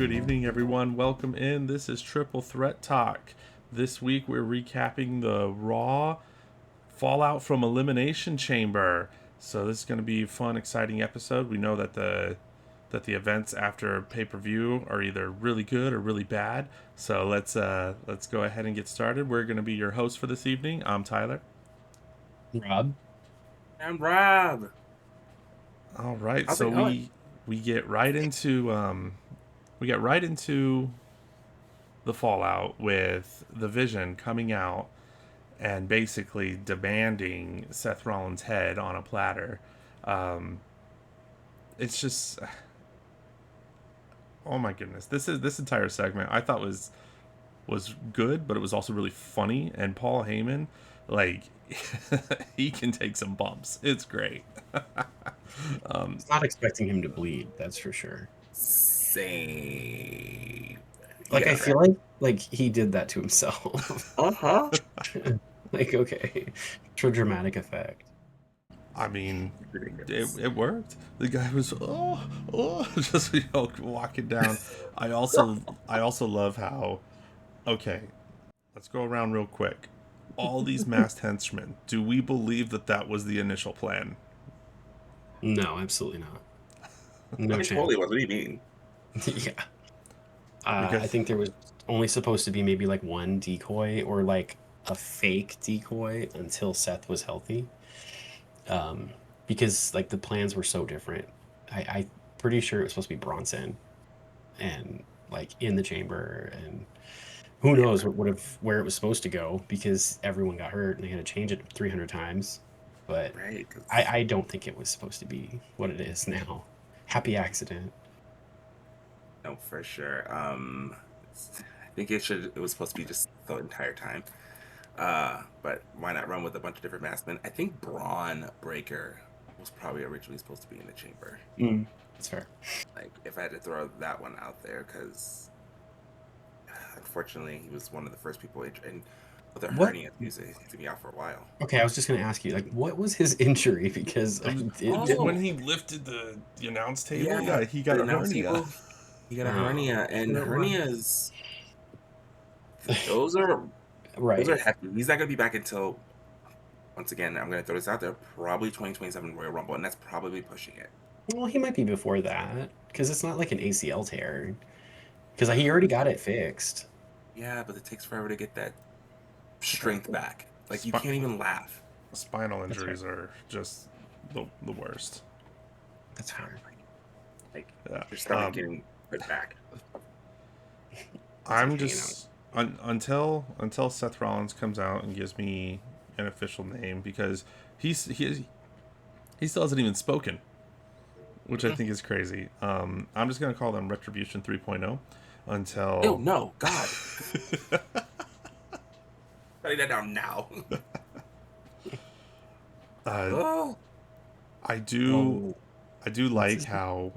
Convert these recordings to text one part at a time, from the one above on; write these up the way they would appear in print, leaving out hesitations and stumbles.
Good evening, everyone. Welcome in. This is Triple Threat Talk. This week we're recapping the Raw fallout from Elimination Chamber. So this is going to be a fun, exciting episode. We know that the events after pay-per-view are either really good or really bad. So let's go ahead and get started. We're going to be your host for this evening. I'm Tyler. Rob. I'm Rob. All right. How's So it going? we get right into the fallout with the Vision coming out and basically demanding Seth Rollins' head on a platter. It's just, oh my goodness, this entire segment I thought was good, but it was also really funny. And Paul Heyman, like, he can take some bumps. It's great. Not expecting him to bleed, that's for sure. Same. Like, I feel like he did that to himself. Uh-huh. Like, okay, for dramatic effect. I mean, it worked. The guy was just walking down. I also love how, okay, let's go around real quick. All these masked henchmen. Do we believe that was the initial plan? No, absolutely not. No chance. Totally. What do you mean? Yeah. I think there was only supposed to be maybe like one decoy or like a fake decoy until Seth was healthy. Because like the plans were so different. I pretty sure it was supposed to be Bronson and like in the chamber, and who knows where it was supposed to go, because everyone got hurt and they had to change it 300 times. But Right. I don't think it was supposed to be what it is now. Happy accident. No, for sure. I think it was supposed to be just the entire time. But why not run with a bunch of different masked men? I think Braun Breaker was probably originally supposed to be in the chamber. That's fair. Like, if I had to throw that one out there, because unfortunately he was one of the first people and with a hernia, he's to be out for a while. Okay, I was just gonna ask you, like, what was his injury? Because when he lifted the announce table, yeah, he got a hernia. He got a hernia, and hernias, those are right. Those are hefty. He's not gonna be back until, once again, I'm gonna throw this out there, probably 2027 Royal Rumble, and that's probably pushing it. Well, he might be before that, because it's not like an ACL tear, because he already got it fixed. Yeah, but it takes forever to get that strength back. Like, you can't even laugh. Spinal injuries are just the worst. That's hard. Like, your stomach getting put back. I'm just until Seth Rollins comes out and gives me an official name, because he still hasn't even spoken, which I think is crazy. I'm just gonna call them Retribution 3.0 until. Oh no, God! Write that down now. I do like how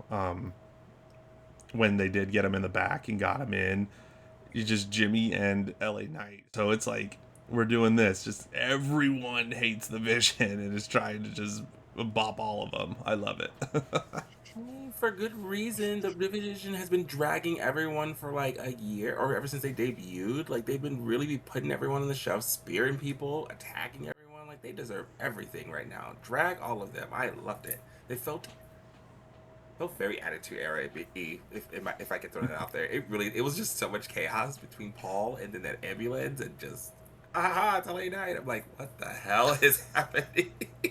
when they did get him in the back and got him in, you just Jimmy and LA Knight. So it's like, we're doing this. Just everyone hates the Vision and is trying to just bop all of them. I love it. For good reason. The Vision has been dragging everyone for like a year, or ever since they debuted. Like, they've been really putting everyone on the shelf, spearing people, attacking everyone. Like, they deserve everything right now. Drag all of them. I loved it. They felt very Attitude Era, if I could throw that out there. It was just so much chaos between Paul and then that ambulance, and just it's LA Knight. I'm like, what the hell is happening? I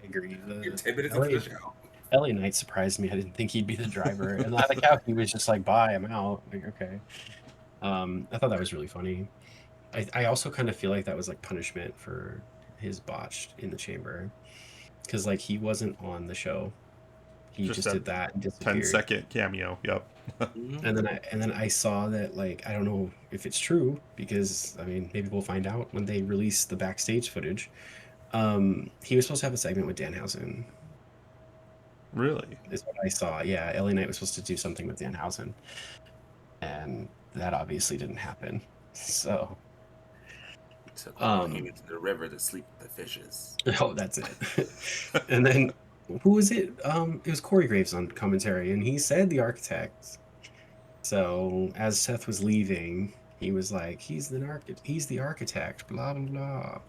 agree. You're 10 minutes into the show. LA Knight surprised me. I didn't think he'd be the driver, and I like how he was just like, "Bye, I'm out." Like, okay. I thought that was really funny. I also kind of feel like that was like punishment for his botched in the chamber, because like he wasn't on the show. He just did that and disappeared. 10-second cameo. Yep. And then I saw that, like, I don't know if it's true, because I mean, maybe we'll find out when they release the backstage footage. He was supposed to have a segment with Danhausen. Really? Is what I saw. Yeah, LA Knight was supposed to do something with Danhausen, and that obviously didn't happen. So took him into the river to sleep with the fishes. Oh, that's it. And then who was it? It was Corey Graves on commentary, and he said the Architects. So as Seth was leaving, he was like, he's the architect, blah blah blah.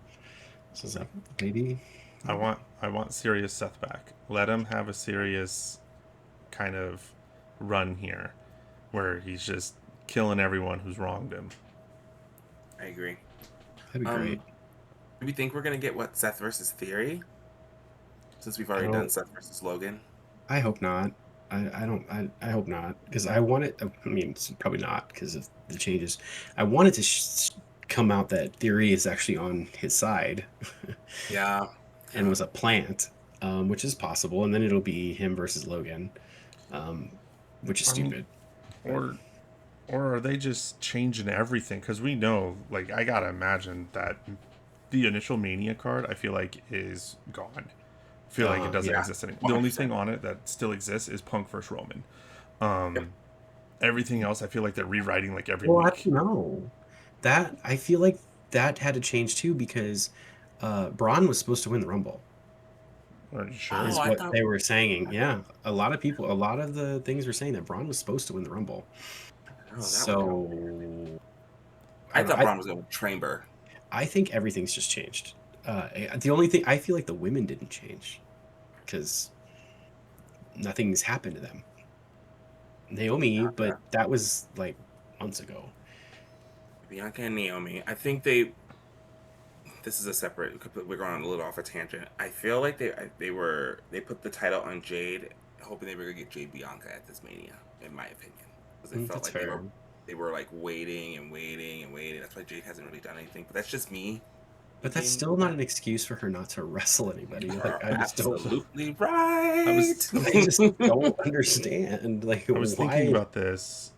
So I was like, maybe. I want serious Seth back. Let him have a serious kind of run here, where he's just killing everyone who's wronged him. I agree. That'd be great. Do we think we're gonna get what, Seth versus Theory? Since we've already done Seth versus Logan. I hope not. I hope not, because I want it. I mean, it's probably not because of the changes. I want it to come out that Theory is actually on his side. Yeah. And was a plant, which is possible, and then it'll be him versus Logan, which is stupid. Or are they just changing everything? Because we know, like, I gotta imagine that the initial Mania card, I feel like, is gone. I feel like it doesn't exist anymore. The only thing on it that still exists is Punk versus Roman. Everything else, I feel like they're rewriting like every week. No, that I feel like that had to change too, because Braun was supposed to win the Rumble. Are you sure? Is what they were saying. Yeah, a lot of the things were saying that Braun was supposed to win the Rumble. So I thought Braun was going to Chamber. I think everything's just changed. The only thing, I feel like the women didn't change because nothing's happened to them. Naomi, but that was like months ago. Bianca and Naomi. I think this is a separate. We're going a little off a tangent. I feel like they put the title on Jade, hoping they were gonna get Jade Bianca at this Mania. In my opinion, because they felt like they were like waiting and waiting and waiting. That's why Jade hasn't really done anything. But that's just me. But that's still not an excuse for her not to wrestle anybody. Like, I just absolutely right. I just don't understand. Like, I was thinking about this.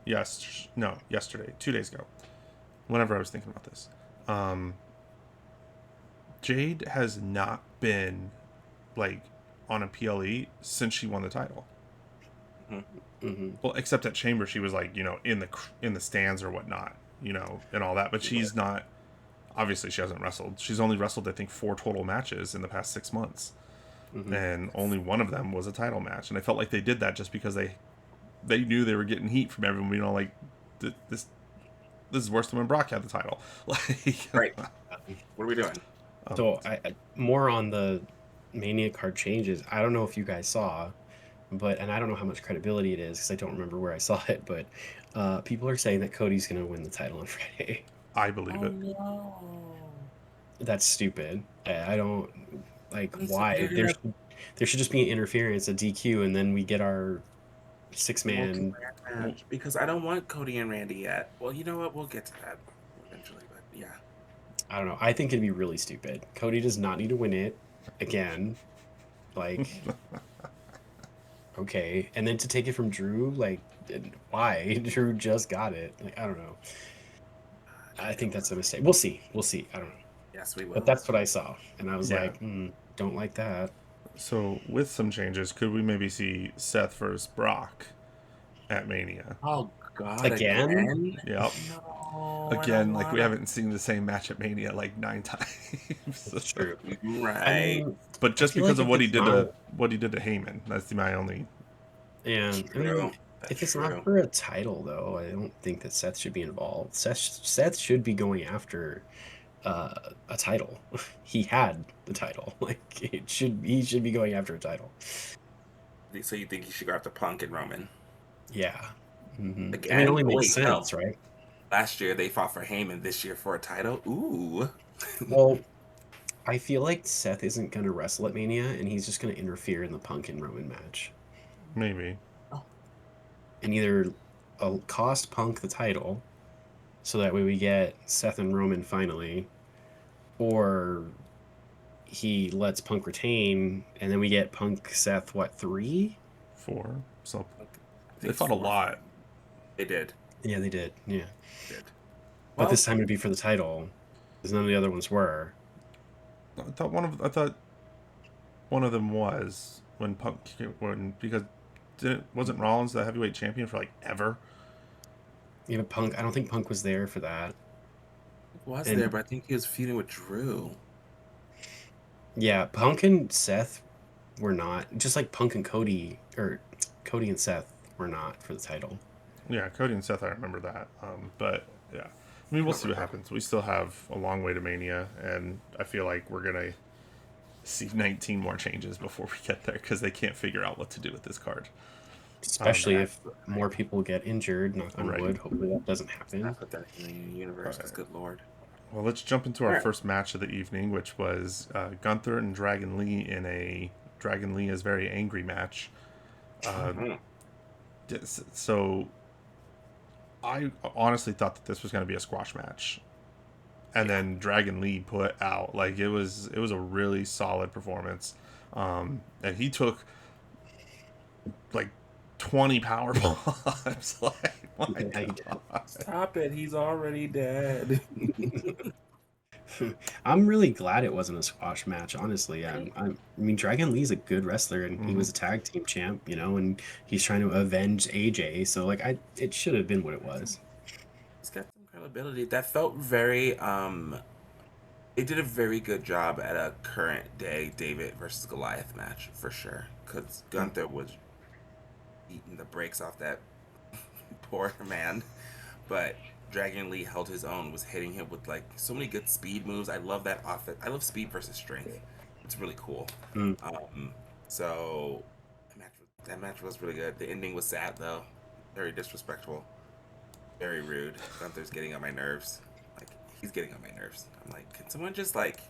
Yesterday, 2 days ago. Whenever I was thinking about this, Jade has not been like on a PLE since she won the title. Mm-hmm. Well, except at Chamber, she was like, in the stands or whatnot, and all that. But she's not. Obviously, she hasn't wrestled. She's only wrestled, I think, 4 total matches in the past 6 months, and only one of them was a title match. And I felt like they did that just because they knew they were getting heat from everyone. Like, this is worse than when Brock had the title. Like, right. What are we doing? So, I more on the Mania card changes. I don't know if you guys saw, and I don't know how much credibility it is because I don't remember where I saw it. But people are saying that Cody's going to win the title on Friday. I believe it. No. That's stupid. I don't like why there should just be an interference, a DQ, and then we get our 6-man match. Because I don't want Cody and Randy yet. Well, you know what? We'll get to that eventually. But yeah, I don't know. I think it'd be really stupid. Cody does not need to win it again. Like, okay, and then to take it from Drew, like, why? Drew just got it. Like, I don't know. I think that's a mistake. We'll see. I don't know. Yes, we will. But that's what I saw, and I was like, don't like that. So, with some changes, could we maybe see Seth versus Brock at Mania? Oh God! Again? Yep. No, again, like we haven't seen the same match at Mania like 9 times. That's true. Right. I mean, but just because of what he did to Heyman, that's my only. Yeah. I mean, if it's not for a title, though, I don't think that Seth should be involved. Seth should be going after a title. He had the title. Like, he should be going after a title. So you think he should go after Punk and Roman? Yeah. Mm-hmm. Again, I mean, it only makes sense, right? Last year they fought for Heyman. This year for a title. Ooh. Well, I feel like Seth isn't going to wrestle at Mania, and he's just going to interfere in the Punk and Roman match. Maybe. And either cost Punk the title, so that way we get Seth and Roman finally, or he lets Punk retain, and then we get Punk, Seth, 3? 4. So they fought a lot. They did. Yeah, they did. Yeah. They did. But this time it'd be for the title, because none of the other ones were. I thought one of them was when Punk because wasn't Rollins the heavyweight champion for like ever? Yeah, but Punk. I don't think Punk was there for that. He was there, but I think he was feuding with Drew. Yeah, Punk and Seth were not. Just like Punk and Cody, or Cody and Seth were not for the title. Yeah, Cody and Seth, I remember that. But yeah, I mean, we'll see what happens. We still have a long way to Mania, and I feel like we're gonna see 19 more changes before we get there because they can't figure out what to do with this card. Especially if more people get injured, knock on Right. wood. Hopefully that doesn't happen. I put that in the universe, because good lord. Well, let's jump into our first match of the evening, which was Gunther and Dragon Lee in a Dragon Lee is very angry match. So I honestly thought that this was going to be a squash match, and then Dragon Lee put out like it was a really solid performance, and he took like 20 power bombs. Like, my God. Stop it! He's already dead. I'm really glad it wasn't a squash match, honestly. I mean, Dragon Lee's a good wrestler, and he was a tag team champ, you know, and he's trying to avenge AJ. So, like, it should have been what it was. He's got some credibility. That felt very. It did a very good job at a current day David versus Goliath match for sure, because Gunther was eating the brakes off that poor man, but Dragon Lee held his own, was hitting him with like so many good speed moves. I love that offense. I love speed versus strength. It's really cool. So that match was really good. The ending was sad though, very disrespectful, very rude. Gunther's getting on my nerves. Like, he's getting on my nerves. I'm like, can someone just like,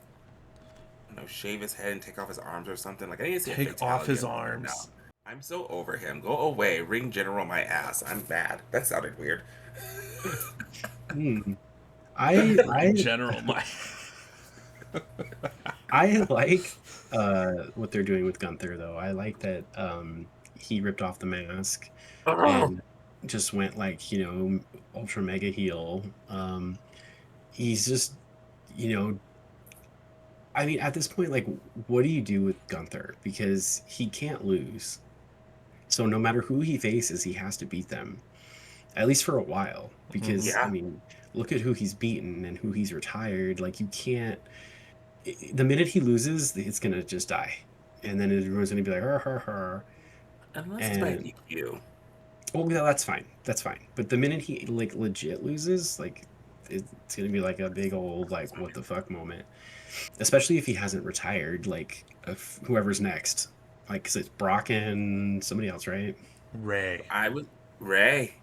shave his head and take off his arms or something? Like, I need to see take off his arms. Now. I'm so over him. Go away. Ring general my ass. I'm mad. That sounded weird. I general my. I like what they're doing with Gunther though. I like that he ripped off the mask and just went like, ultra mega heel. He's just, I mean, at this point, like, what do you do with Gunther? Because he can't lose. So no matter who he faces, he has to beat them, at least for a while. Because, I mean, look at who he's beaten and who he's retired. Like, you can't... The minute he loses, it's going to just die. And then everyone's going to be like, har. Unless it's by DQ. Well, yeah, that's fine. That's fine. But the minute he, like, legit loses, like, it's going to be like a big old, like, what the fuck moment. Especially if he hasn't retired, like, whoever's next. Like, because it's Brock and somebody else, right? Ray. Ray.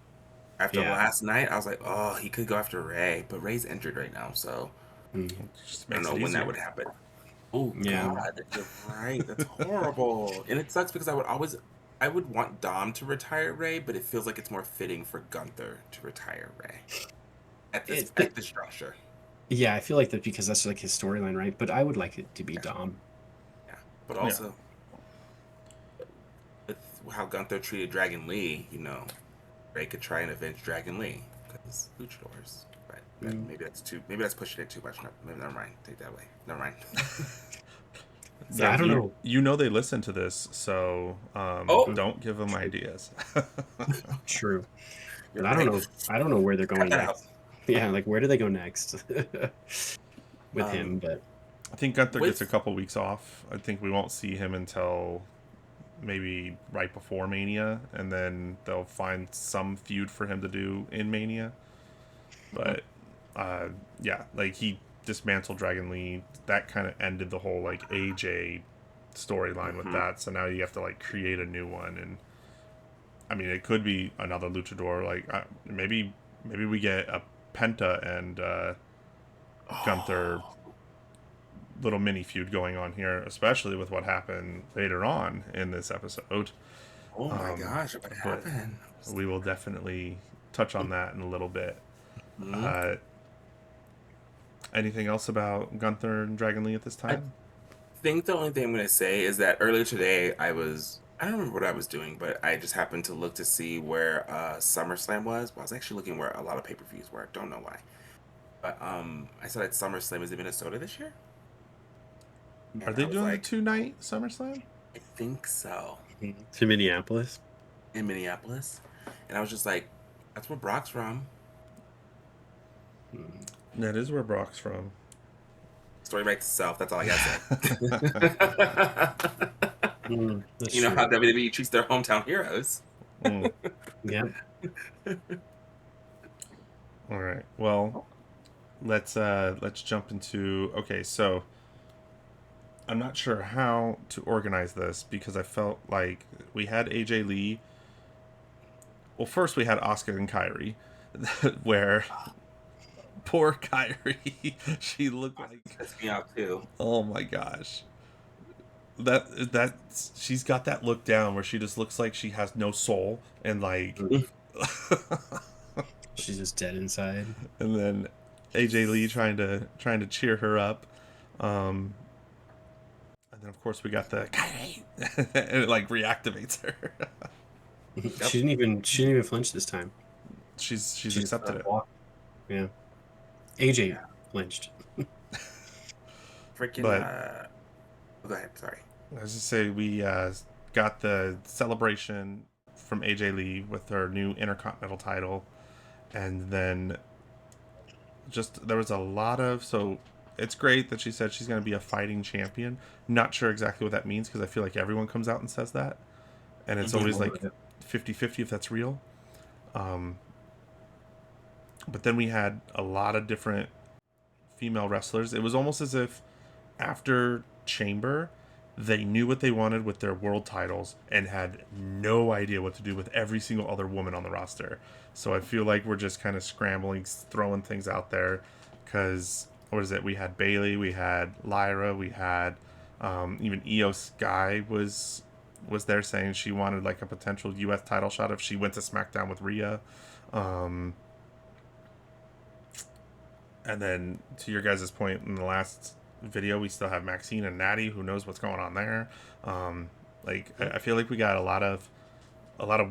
After last night, I was like, oh, he could go after Ray. But Ray's injured right now, so I don't know when that would happen. Oh, God. You're right. That's horrible. And it sucks because I would want Dom to retire Ray, but it feels like it's more fitting for Gunther to retire Ray at this juncture. Yeah, I feel like that because that's like his storyline, right? But I would like it to be Dom. Yeah, but also with how Gunther treated Dragon Lee, Ray could try and avenge Dragon Lee because luchadors. But maybe that's pushing it too much. Never mind. Take that away. Never mind. Yeah, I don't know. You know they listen to this, so don't give them ideas. True. But I don't know. I don't know where they're going next. Yeah, like where do they go next with him? But I think Gunther gets a couple weeks off. I think we won't see him until maybe right before Mania, and then they'll find some feud for him to do in Mania. But like he dismantled Dragon Lee. That kind of ended the whole like AJ storyline with that. So now you have to like create a new one, and I mean it could be another luchador. Like maybe we get a Penta and Gunther little mini feud going on here, especially with what happened later on in this episode. Oh my gosh, what happened? We will definitely touch on that in a little bit. Anything else about Gunther and Dragon Lee at this time? I think the only thing I'm going to say is that earlier today I don't remember what I was doing, but I just happened to look to see where SummerSlam was. Well, I was actually looking where a lot of pay-per-views were. I don't know why. But I saw that SummerSlam is in Minnesota this year. Are they doing a 2-night SummerSlam? I think so. To Minneapolis? In Minneapolis. And I was just like, that's where Brock's from. That is where Brock's from. Story writes itself. That's all I gotta say. You know how WWE treats their hometown heroes. Mm. Yep. All right. Well, let's jump into. Okay, so I'm not sure how to organize this because I felt like we had AJ Lee. Well, first we had Asuka and Kyrie, where poor Kyrie, she looked like, Pissed me out too. oh my gosh, that she's got that look down where she just looks like she has no soul and like, She's just dead inside. and then AJ Lee trying to cheer her up, and then of course we got the Kyrie, and it like reactivates her. She didn't even flinch this time. She's She just accepted it. walked. Yeah. AJ Yeah. flinched. Freaking. But Go ahead. Sorry. I was just say we got the celebration from AJ Lee with her new Intercontinental title, and then just there was a lot of so it's great that she said she's going to be a fighting champion. Not sure exactly what that means because I feel like everyone comes out and says that, and it's always like 50-50 if that's real. But then we had a lot of different female wrestlers. It was almost as if after Chamber, they knew what they wanted with their world titles and had no idea what to do with every single other woman on the roster. So I feel like we're just kind of scrambling, throwing things out there. Because, what is it? We had Bayley, we had Lyra, we had even Io Sky was there saying she wanted like a potential U.S. title shot if she went to SmackDown with Rhea. And then to your guys' point in the last video, we still have Maxine and Natty. Who knows what's going on there? I feel like we got a lot of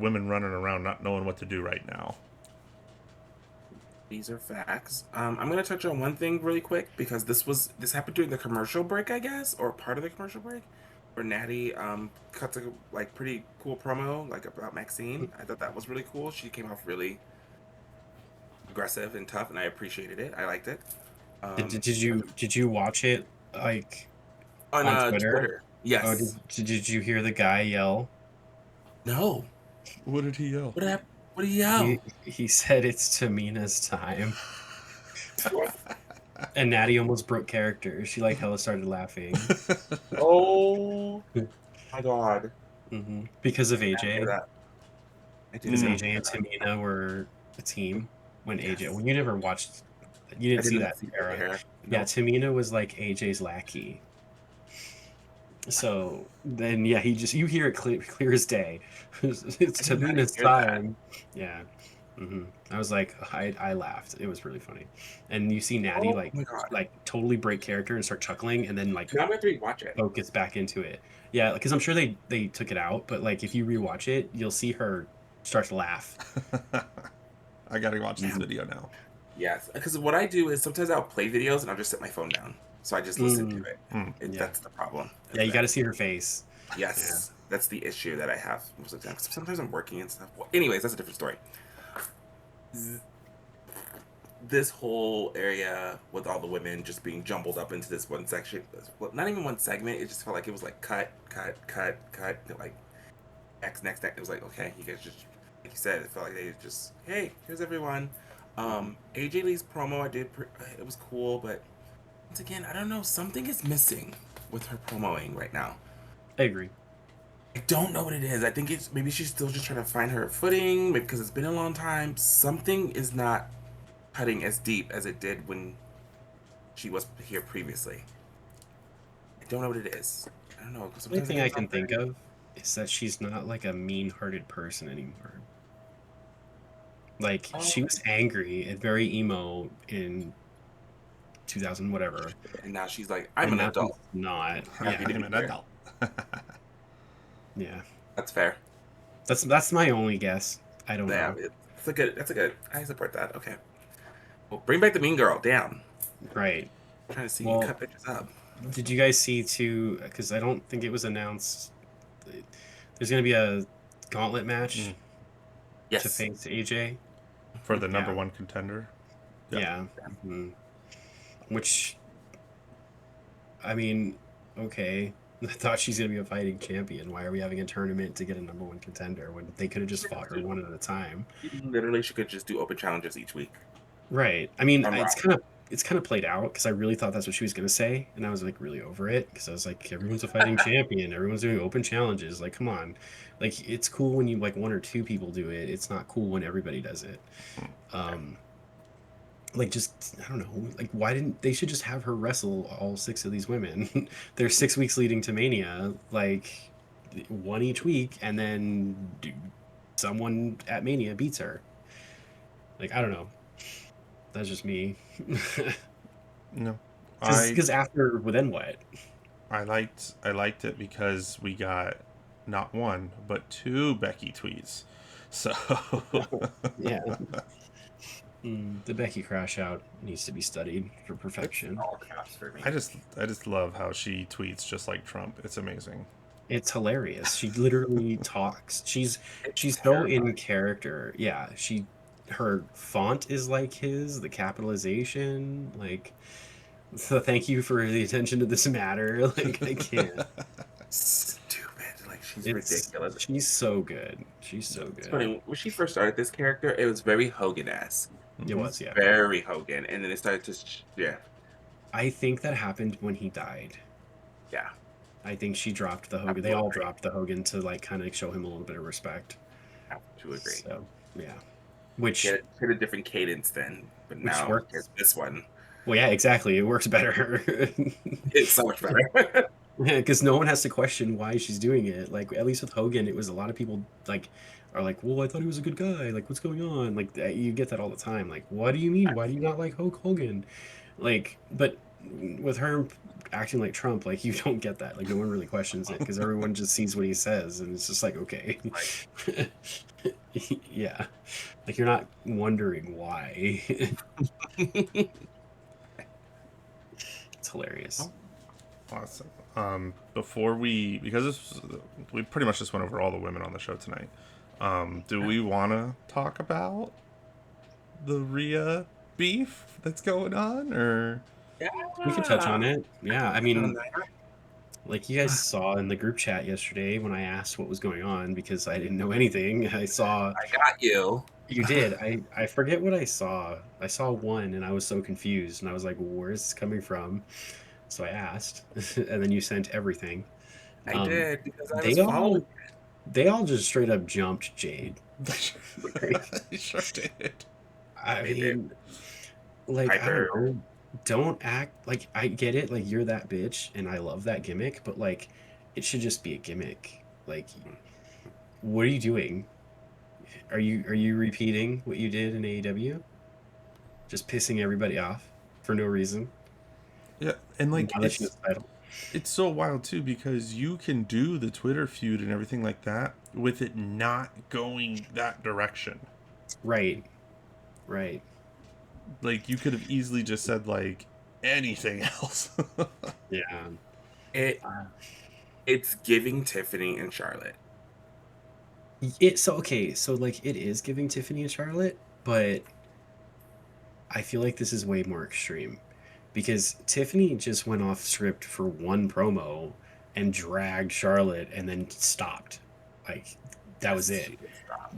women running around not knowing what to do right now. These are facts. I'm gonna touch on one thing really quick because this happened during the commercial break, I guess, or part of the commercial break, where Natty cut a like pretty cool promo like about Maxine. I thought that was really cool. She came off really aggressive and tough, and I appreciated it. I liked it. Did you watch it like on Twitter? Yes. Oh, did you hear the guy yell? No. What did he yell? What happened? What did he yell? He said it's Tamina's time. And Natty almost broke character. She like hella started laughing. Oh my god. Because of AJ. Because Mm. AJ and Tamina were a team when AJ. When you never watched, you didn't see that era. Yeah, Tamina was like AJ's lackey. So then, yeah, you hear it clear as day. It's Tamina's time. Yeah. I was like, I laughed. It was really funny. And you see Natty like totally break character and start chuckling, and then like now I'm gonna rewatch it. Focus back into it. Yeah, because I'm sure they took it out, but like if you rewatch it, you'll see her start to laugh. I gotta watch this video now. Yes, because what I do is sometimes I'll play videos and I'll just set my phone down, so I just listen to it. That's the problem. Yeah, you got to see her face. Yes, that's the issue that I have most of the time. Sometimes I'm working and stuff. Well, anyways, that's a different story. This whole area with all the women just being jumbled up into this one section, well, not even one segment, it just felt like it was like cut, like next. It was like, okay, you guys just, like you said, it felt like they just, hey, here's everyone. AJ Lee's promo, it was cool, but once again, I don't know, something is missing with her promoing right now. I agree. I don't know what it is. I think it's maybe she's still just trying to find her footing, maybe because it's been a long time. Something is not cutting as deep as it did when she was here previously. I don't know what it is. I don't know. The only thing I can think of is that she's not like a mean-hearted person anymore. Like she was angry and very emo in 2000 whatever, and now she's like, I'm an adult. Not. Yeah, I'm an adult. Yeah, that's fair. That's my only guess. I don't know. That's a good. I support that. Okay. Well, bring back the mean girl. Damn. Right. I'm trying to see you cut bitches up. Did you guys see too? Because I don't think it was announced. There's gonna be a gauntlet match. Yes. To face AJ for the number one contender. Yeah. Which, I mean, okay. I thought she's gonna be a fighting champion. Why are we having a tournament to get a number one contender when they could have just fought her one at a time? Literally, she could just do open challenges each week. Right. I mean, I'm it's kind of played out because I really thought that's what she was gonna say, and I was like really over it because I was like, everyone's a fighting champion, everyone's doing open challenges. Like, come on, like it's cool when you like one or two people do it. It's not cool when everybody does it. Like just I don't know, like why didn't they should just have her wrestle all six of these women? There's 6 weeks leading to Mania, like one each week, and then someone at Mania beats her. Like I don't know. That's just me. No, Because after, well, then what? I liked it because we got not one but two Becky tweets. So Yeah. The Becky crash out needs to be studied for perfection. all caps for me. I just love how she tweets just like Trump. It's amazing. It's hilarious. She literally talks. She's so terrifying. in character. Yeah, her font is like his, the capitalization, like so thank you for the attention to this matter. Like I can't. Stupid. Like she's ridiculous. She's so good. She's so It's good. funny when she first started this character, it was very Hogan-esque. It was, yeah. Very Hogan, and then it started to shift. I think that happened when he died. Yeah. I think she dropped the Hogan. They all dropped the Hogan to like kind of show him a little bit of respect. I have to agree. So yeah, which She had a different cadence then, but now works. here's this one. Well, yeah, exactly. It works better. It's so much better. Yeah, because no one has to question why she's doing it. Like at least with Hogan, it was a lot of people like are like, well, I thought he was a good guy. Like, what's going on? Like you get that all the time. Like, what do you mean? Why do you not like Hulk Hogan? Like, but with her acting like Trump, like you don't get that. Like no one really questions it because everyone just sees what he says and it's just like okay. Yeah, like you're not wondering why. It's hilarious. Awesome. Before because we pretty much just went over all the women on the show tonight. Do we want to talk about the Rhea beef that's going on, or Yeah. We can touch on it. Yeah, I mean, like you guys saw in the group chat yesterday when I asked what was going on because I didn't know anything. I got you. You did. I forget what I saw. I saw one and I was so confused and I was like, where is this coming from? So I asked, and then you sent everything. I did because I was following. They all just straight up jumped Jade. they sure did. I mean, like I don't know. Don't act like I get it. Like you're that bitch, and I love that gimmick. But like, it should just be a gimmick. Like, what are you doing? Are you repeating what you did in AEW? Just pissing everybody off for no reason. Yeah, and like it's so wild too because you can do the Twitter feud and everything like that with it not going that direction. Right. Like you could have easily just said like anything else. Yeah. It's giving Tiffany and Charlotte. So like it is giving Tiffany and Charlotte, but I feel like this is way more extreme. Because Tiffany just went off script for one promo and dragged Charlotte and then stopped. Like that was it.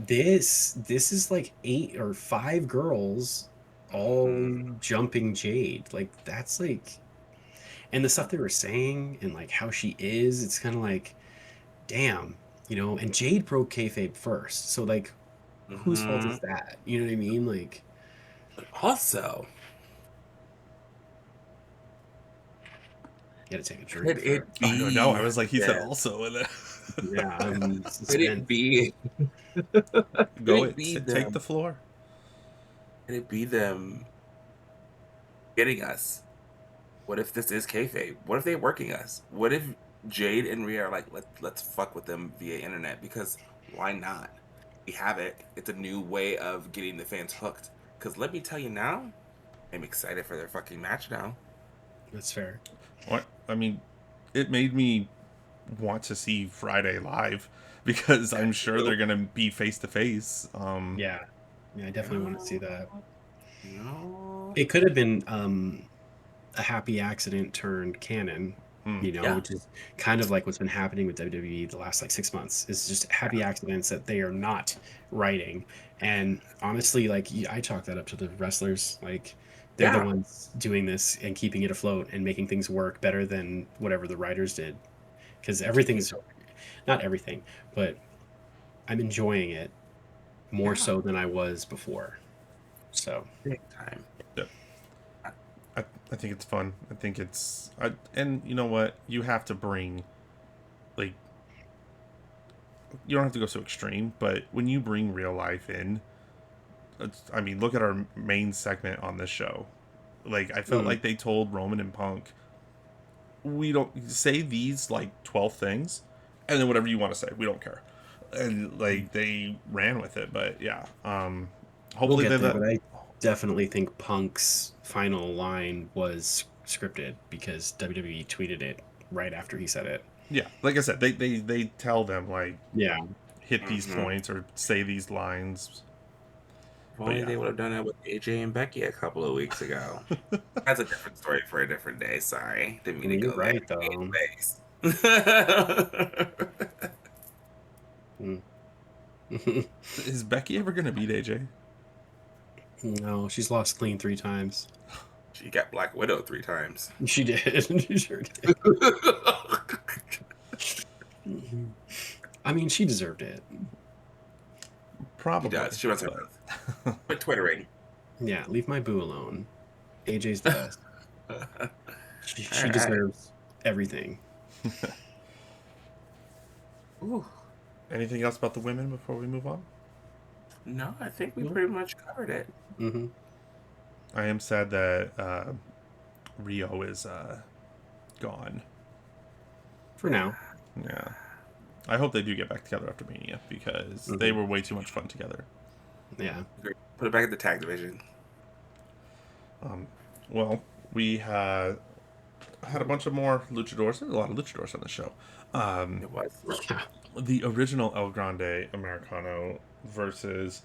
This is like 8 or 5 girls all jumping Jade. Like that's like, and the stuff they were saying and like how she is, it's kind of like, damn, you know. And Jade broke kayfabe first, so like, whose fault is that? You know what I mean? Like, also. Gotta take a drink. Could it be? No, I was like, he said also in it. Yeah, could it be? Take the floor. Could it be them getting us? What if this is kayfabe? What if they're working us? What if Jade and Rhea are like, let's fuck with them via internet? Because why not? We have it. It's a new way of getting the fans hooked. Because let me tell you now, I'm excited for their fucking match now. That's fair. What? I mean, it made me want to see Friday live because I'm sure they're gonna be face to face. Yeah, I definitely want to see that. No. It could have been a happy accident turned canon Yeah. which is kind of like what's been happening with WWE the last like 6 months. It's just happy accidents that they are not writing. And honestly, like I chalk that up to the wrestlers. Like they're the Yeah. ones doing this and keeping it afloat and making things work better than whatever the writers did. Because everything's not everything, but I'm enjoying it more Yeah. so than I was before. So Big time. Yeah. I think it's fun. I think it's and you know what? You have to bring like you don't have to go so extreme, but when you bring real life in, I mean, look at our main segment on this show. Like I felt like they told Roman and Punk, we don't say these like 12 things, and then whatever you want to say, we don't care. And like they ran with it, but yeah. we'll Hopefully get they there, let. but I definitely think Punk's final line was scripted because WWE tweeted it right after he said it. Yeah, like I said, they tell them like Yeah. hit these points or say these lines. If only they would have done it with AJ and Becky a couple of weeks ago. That's a different story for a different day. Sorry. Didn't mean to You're go right, there. though. Anyways. Is Becky ever gonna beat AJ? No, she's lost clean 3 times. She got Black Widow 3 times. She did. She sure did. I mean, she deserved it. Probably. She does. She wants her both. Quit twittering. Yeah, leave my boo alone. AJ's the best. She Alright. deserves everything. Ooh. Anything else about the women before we move on? No, I think we Nope. pretty much covered it. Mm-hmm. I am sad that Rio is gone. For now. Yeah. I hope they do get back together after Mania because they were way too much fun together. Yeah. Put it back in the tag division. Well, we had a bunch of more luchadors. There's a lot of luchadors on the show. It was. The original El Grande Americano versus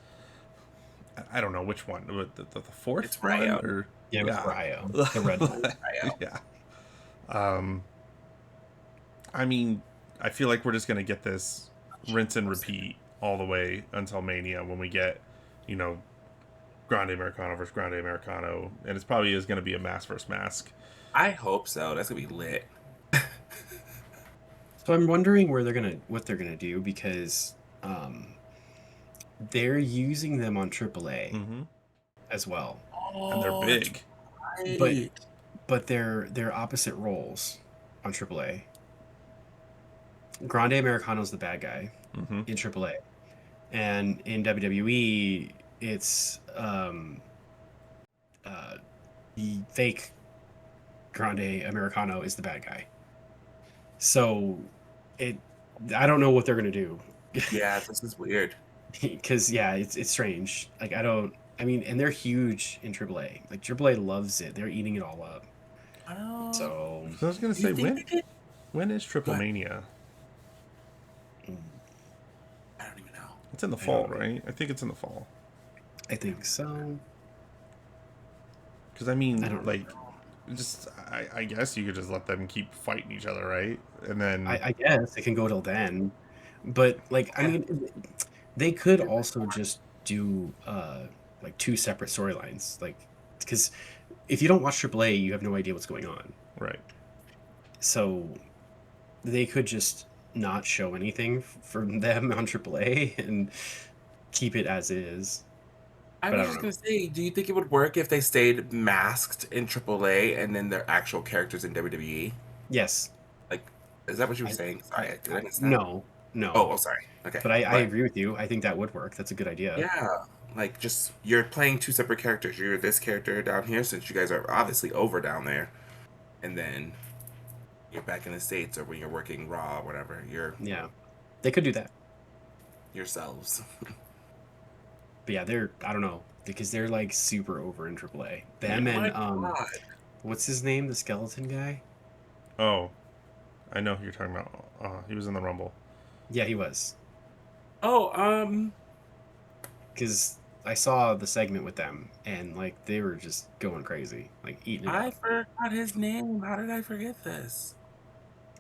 I don't know which one. The fourth It's one? Rayo. Or Yeah, it was Ryo. The red one. Rayo. Yeah. I mean, I feel like we're just gonna get this rinse and repeat all the way until Mania when we get, Grande Americano versus Grande Americano, and it's probably is gonna be a mask versus mask. I hope so. That's gonna be lit. So I'm wondering what they're gonna do because they're using them on AAA as well. And they're big. But they're opposite roles on AAA. Grande Americano's the bad guy in AAA, and in WWE it's the fake Grande Americano is the bad guy. So I don't know what they're gonna do. Yeah, this is weird. Because it's strange. Like and they're huge in AAA. Like AAA loves it. They're eating it all up. So I was gonna say when is Triple What? Mania? I don't even know. It's in the fall, right? I think it's in the fall. I think so. Because I mean, I don't like, just I guess you could just let them keep fighting each other, right? And then I guess it can go till then. But like I mean, they could also just do like 2 separate storylines. Like because if you don't watch AAA, you have no idea what's going on. right. So they could just not show anything from them on AAA and keep it as is. I But I was don't just know. gonna say, do you think it would work if they stayed masked in AAA and then their actual characters in WWE? Yes. Like, is that what you were saying? Sorry, did I miss that? No. Oh, sorry. Okay. But I agree with you. I think that would work. That's a good idea. Yeah, like just you're playing 2 separate characters. You're this character down here since you guys are obviously over down there, and then you're back in the States or when you're working Raw, or whatever. You're They could do that. yourselves. But yeah, I don't know, because they're like super over in AAA. Them Oh my and God. what's his name? The skeleton guy? Oh, I know who you're talking about. He was in the Rumble. Yeah, he was. Oh, Because I saw the segment with them and like they were just going crazy, like eating it I up. forgot his name. How did I forget this?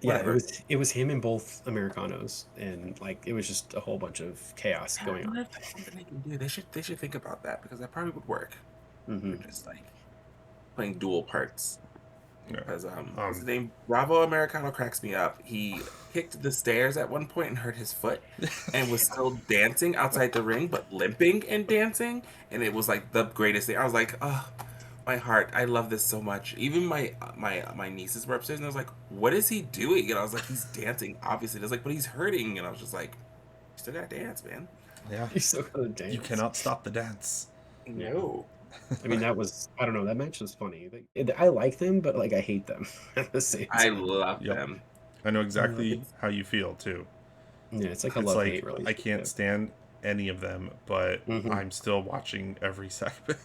Yeah, Whatever. it was him in both Americanos, and like it was just a whole bunch of chaos I going on. wonder if that's something they can do. They should think about that because that probably would work. Hmm. Just like playing dual parts. Yeah. Because what's his name? Bravo Americano cracks me up. He kicked the stairs at one point and hurt his foot, and was still dancing outside the ring, but limping and dancing, and it was like the greatest thing. I was like, oh, my heart, I love this so much. Even my nieces were upstairs, and I was like, what is he doing? And I was like, he's dancing, obviously. I was like, but he's hurting, and I was just like, you still gotta dance, man. Yeah. He's so gonna dance. You cannot stop the dance. No. I mean, that was, I don't know, that match was funny. I like them, but like I hate them at the same I time. love Yep. them. I know exactly how you feel too. Yeah, it's like a It's love-hate like I relationship. can't stand any of them, but Mhm. I'm still watching every segment.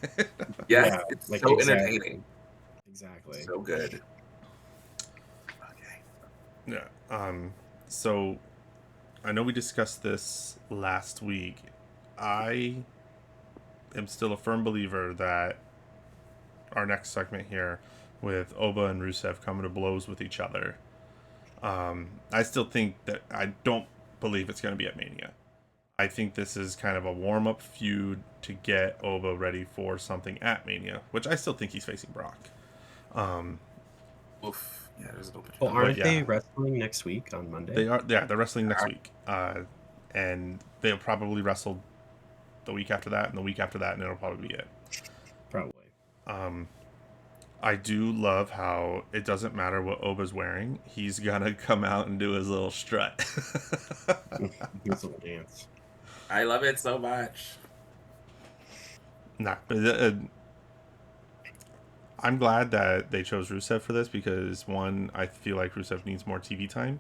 Yes, Yeah, it's like, so exactly. entertaining. Exactly. So good. Okay. Yeah. So I know we discussed this last week. I am still a firm believer that our next segment here with Oba and Rusev coming to blows with each other. I still think that I don't believe it's going to be at Mania. I think this is kind of a warm up feud to get Oba ready for something at Mania, which I still think he's facing Brock. Oof. Yeah, there's an open. Well, aren't yeah. they wrestling next week on Monday? They are, yeah, they're wrestling next week, and they'll probably wrestle the week after that, and the week after that, and it'll probably be it. Probably. I do love how it doesn't matter what Oba's wearing; he's gonna come out and do his little strut. His little dance. I love it so much. Nah, but I'm glad that they chose Rusev for this because one, I feel like Rusev needs more TV time.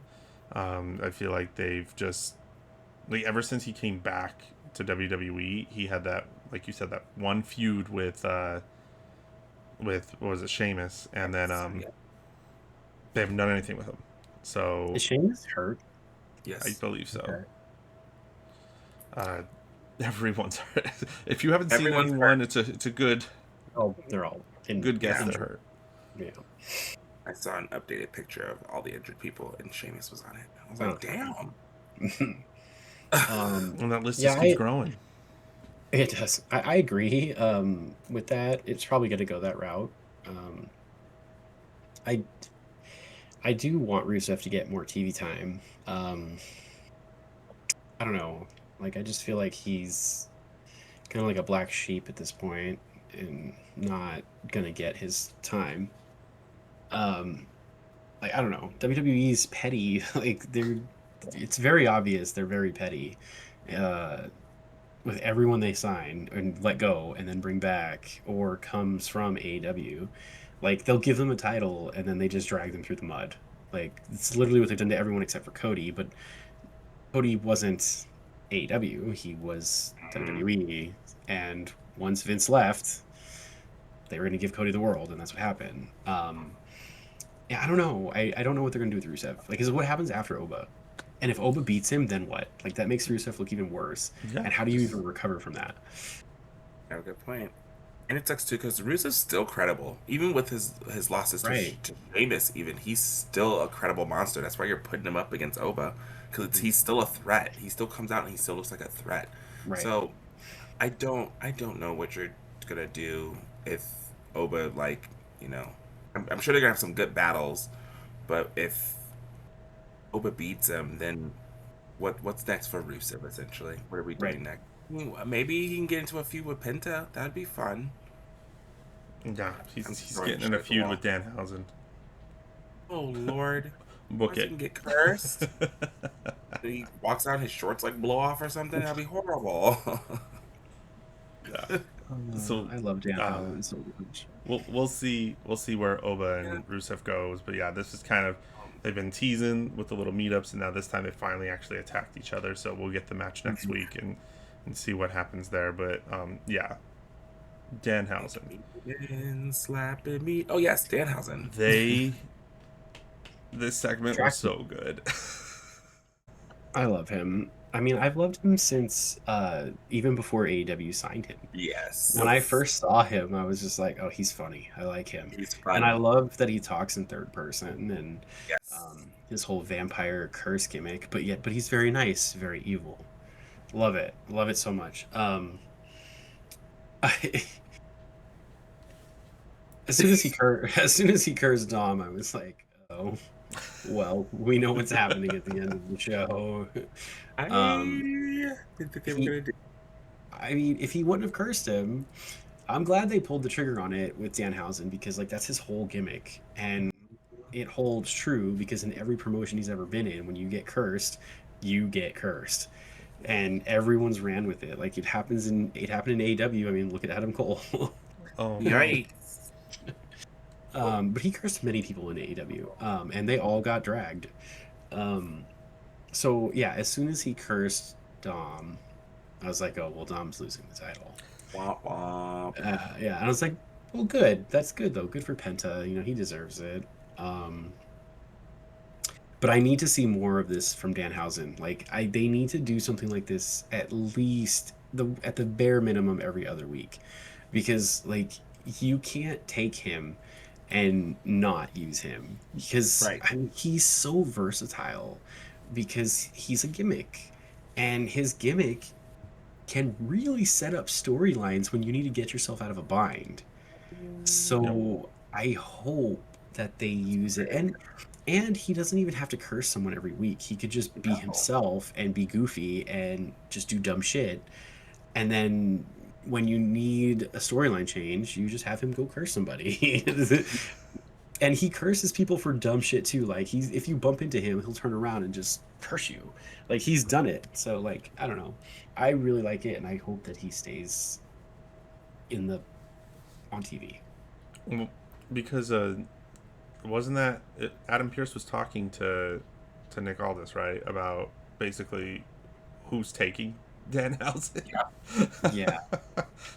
I feel like they've just like ever since he came back to WWE, he had that, like you said, that one feud with what was it, Sheamus, and then they haven't done anything with him. So Is Sheamus hurt? Yes. I believe so. Okay. Everyone's hurt. If you haven't Everyone's seen anyone, it's a good Oh, they're all in good guess yeah. they're hurt. Yeah. I saw an updated picture of all the injured people, and Sheamus was on it. I was like, damn. And that list just keeps growing. It does. I agree with that. It's probably going to go that route. I do want Rusev to get more TV time. I don't know. Like, I just feel like he's kind of like a black sheep at this point and not going to get his time. Like, I don't know. WWE's petty. Like, it's very obvious they're very petty. With everyone they sign and let go and then bring back or comes from AEW, like they'll give them a title and then they just drag them through the mud. Like it's literally what they've done to everyone except for Cody, but Cody wasn't AEW, he was WWE, and once Vince left, they were going to give Cody the world, and that's what happened. Yeah, I don't know. I don't know what they're going to do with Rusev. Like, is what happens after Oba? And if Oba beats him, then what? Like, that makes Rusev look even worse. Yeah, and how do you even recover from that? Got a good point. And it sucks too because Rusev's still credible, even with his losses Right. to Sheamus. Even he's still a credible monster. That's why you're putting him up against Oba, because he's still a threat. He still comes out and he still looks like a threat. Right. So, I don't know what you're gonna do if Oba, like, you know, I'm sure they're gonna have some good battles, but if Oba beats him, then what's next for Rusev? Essentially, what are we doing next? Maybe he can get into a feud with Penta. That'd be fun. Yeah, he's getting in a feud with Danhausen. Oh Lord, Book it. He can get cursed. He walks out, his shorts like blow off or something. That'd be horrible. Yeah. So I love Danhausen so much. We'll see where Oba and Rusev goes, but yeah, this is kind of, they've been teasing with the little meetups, and now this time they finally actually attacked each other. So we'll get the match next week and see what happens there. But yeah, Danhausen. Slapping me. Oh yes, Danhausen. This segment was so good. I love him. I mean, I've loved him since even before AEW signed him. Yes. When I first saw him, I was just like, oh, he's funny. I like him. He's funny. And I love that he talks in third person. And yes. His whole vampire curse gimmick, but he's very nice, very evil. Love it so much. I, as soon as he cursed Dom, I was like, oh, well, we know what's happening at the end of the show. I Um, didn't think they were he, gonna do. I mean, if he wouldn't have cursed him, I'm glad they pulled the trigger on it with Danhausen, because like that's his whole gimmick, and it holds true because in every promotion he's ever been in, when you get cursed, you get cursed, and everyone's ran with it. Like it happened in AEW. I mean, look at Adam Cole. Oh, Yikes! But he cursed many people in AEW, and they all got dragged. So yeah, as soon as he cursed Dom, I was like, oh well, Dom's losing the title. Womp womp. Yeah, and I was like, well, good. That's good though. Good for Penta. You know, he deserves it. But I need to see more of this from Danhausen. Like, they need to do something like this at least at the bare minimum every other week, because like you can't take him and not use him, because Right. I mean, he's so versatile, because he's a gimmick, and his gimmick can really set up storylines when you need to get yourself out of a bind. So I hope that they use it, and he doesn't even have to curse someone every week. He could just be No. himself and be goofy and just do dumb shit. And then when you need a storyline change, you just have him go curse somebody. And he curses people for dumb shit too. Like if you bump into him, he'll turn around and just curse you. Like he's done it. So like I don't know. I really like it, and I hope that he stays on TV. Well, because wasn't that Adam Pearce was talking to Nick Aldis, right, about basically who's taking Danhausen? Yeah.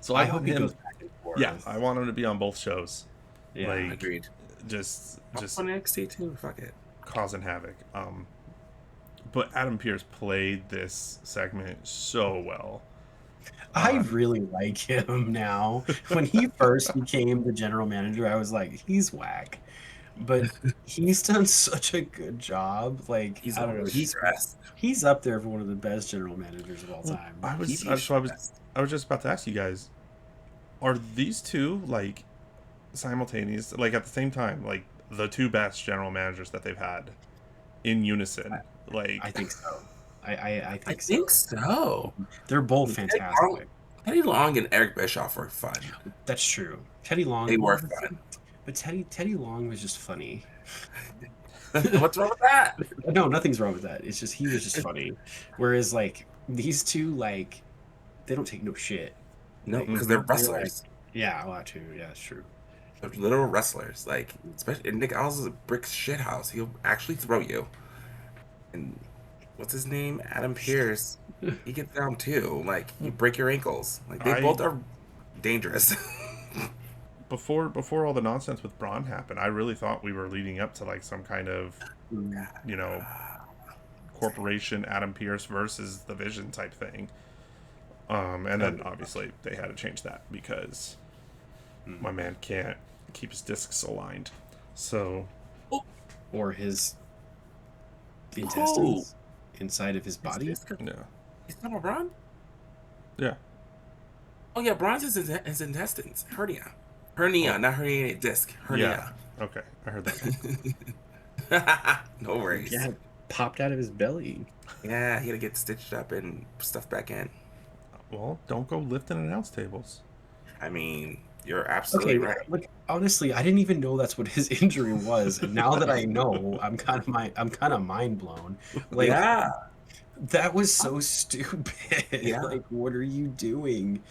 So I I hope want he him. goes back and forth. Yeah, I want him to be on both shows. Yeah. Like, Agreed. just On NXT too. Fuck it. causing havoc. But Adam Pearce played this segment so well. I really like him now. When he first became the general manager, I was like, he's whack. But he's done such a good job. Like, He's I don't know. he's stressed. He's up there for one of the best general managers of all time. I was He's I was just about to ask you guys, are these two like simultaneous, like at the same time, like the two best general managers that they've had in unison? Like, I think so. I I think think so. They're both fantastic. Teddy Long and Eric Bischoff were fun. That's true. Teddy Long. They were fun. But Teddy Long was just funny. What's wrong with that? No, nothing's wrong with that. It's just he was just funny. Whereas like these two, like they don't take no shit. No, Like, because they're like, wrestlers. yeah, well, too. Yeah, it's true. They're literal wrestlers. Like, especially Nick Aldis is a brick shit house. He'll actually throw you. And what's his name? Adam Pearce. He gets down too. Like, you break your ankles. Like, they both are dangerous. before all the nonsense with Braun happened, I really thought we were leading up to like some kind of, you know, corporation Adam Pearce versus the Vision type thing. And then obviously they had to change that because my man can't keep his discs aligned. So, or his intestines inside of his body. yeah. He's talking about Braun? Yeah. Oh yeah, Braun's his intestines. Hernia, not herniated disc. Hernia. Yeah. Okay, I heard that. No worries. Yeah, popped out of his belly. Yeah, he had to get stitched up and stuffed back in. Well, don't go lifting announce tables. I mean, you're absolutely right. Like honestly, I didn't even know that's what his injury was, and now that I know, I'm kind of mind blown. Like, Yeah. that was so stupid. Yeah. Like, what are you doing?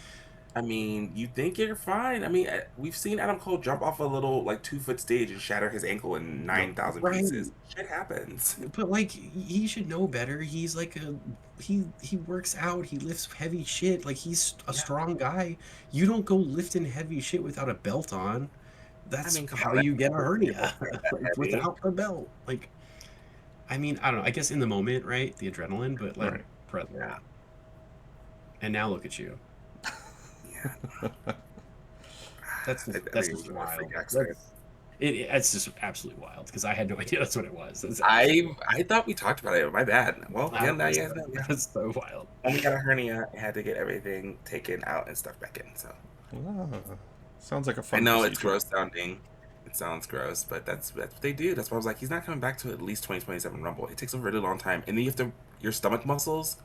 I mean, you think you're fine. I mean, we've seen Adam Cole jump off a little, like, 2-foot stage and shatter his ankle in 9,000 Right. pieces. Shit happens. But like, he should know better. He's like he works out. He lifts heavy shit. Like, he's a strong guy. You don't go lifting heavy shit without a belt on. That's how you get a hernia, like, without the belt. Like, I mean, I don't know. I guess in the moment, right? The adrenaline, but like, Yeah. And now look at you. Yeah. That's just wild. It's just absolutely wild because I had no idea that's what it was. I thought we talked about it. My bad. Well, yeah, now you guys know. Yeah. That's so wild. Only got a hernia. I had to get everything taken out and stuff back in. So Sounds like a I fun know procedure. it's gross sounding. It sounds gross, but that's what they do. That's why I was like, he's not coming back to at least 2027 Rumble. It takes a really long time, and then you have to your stomach muscles,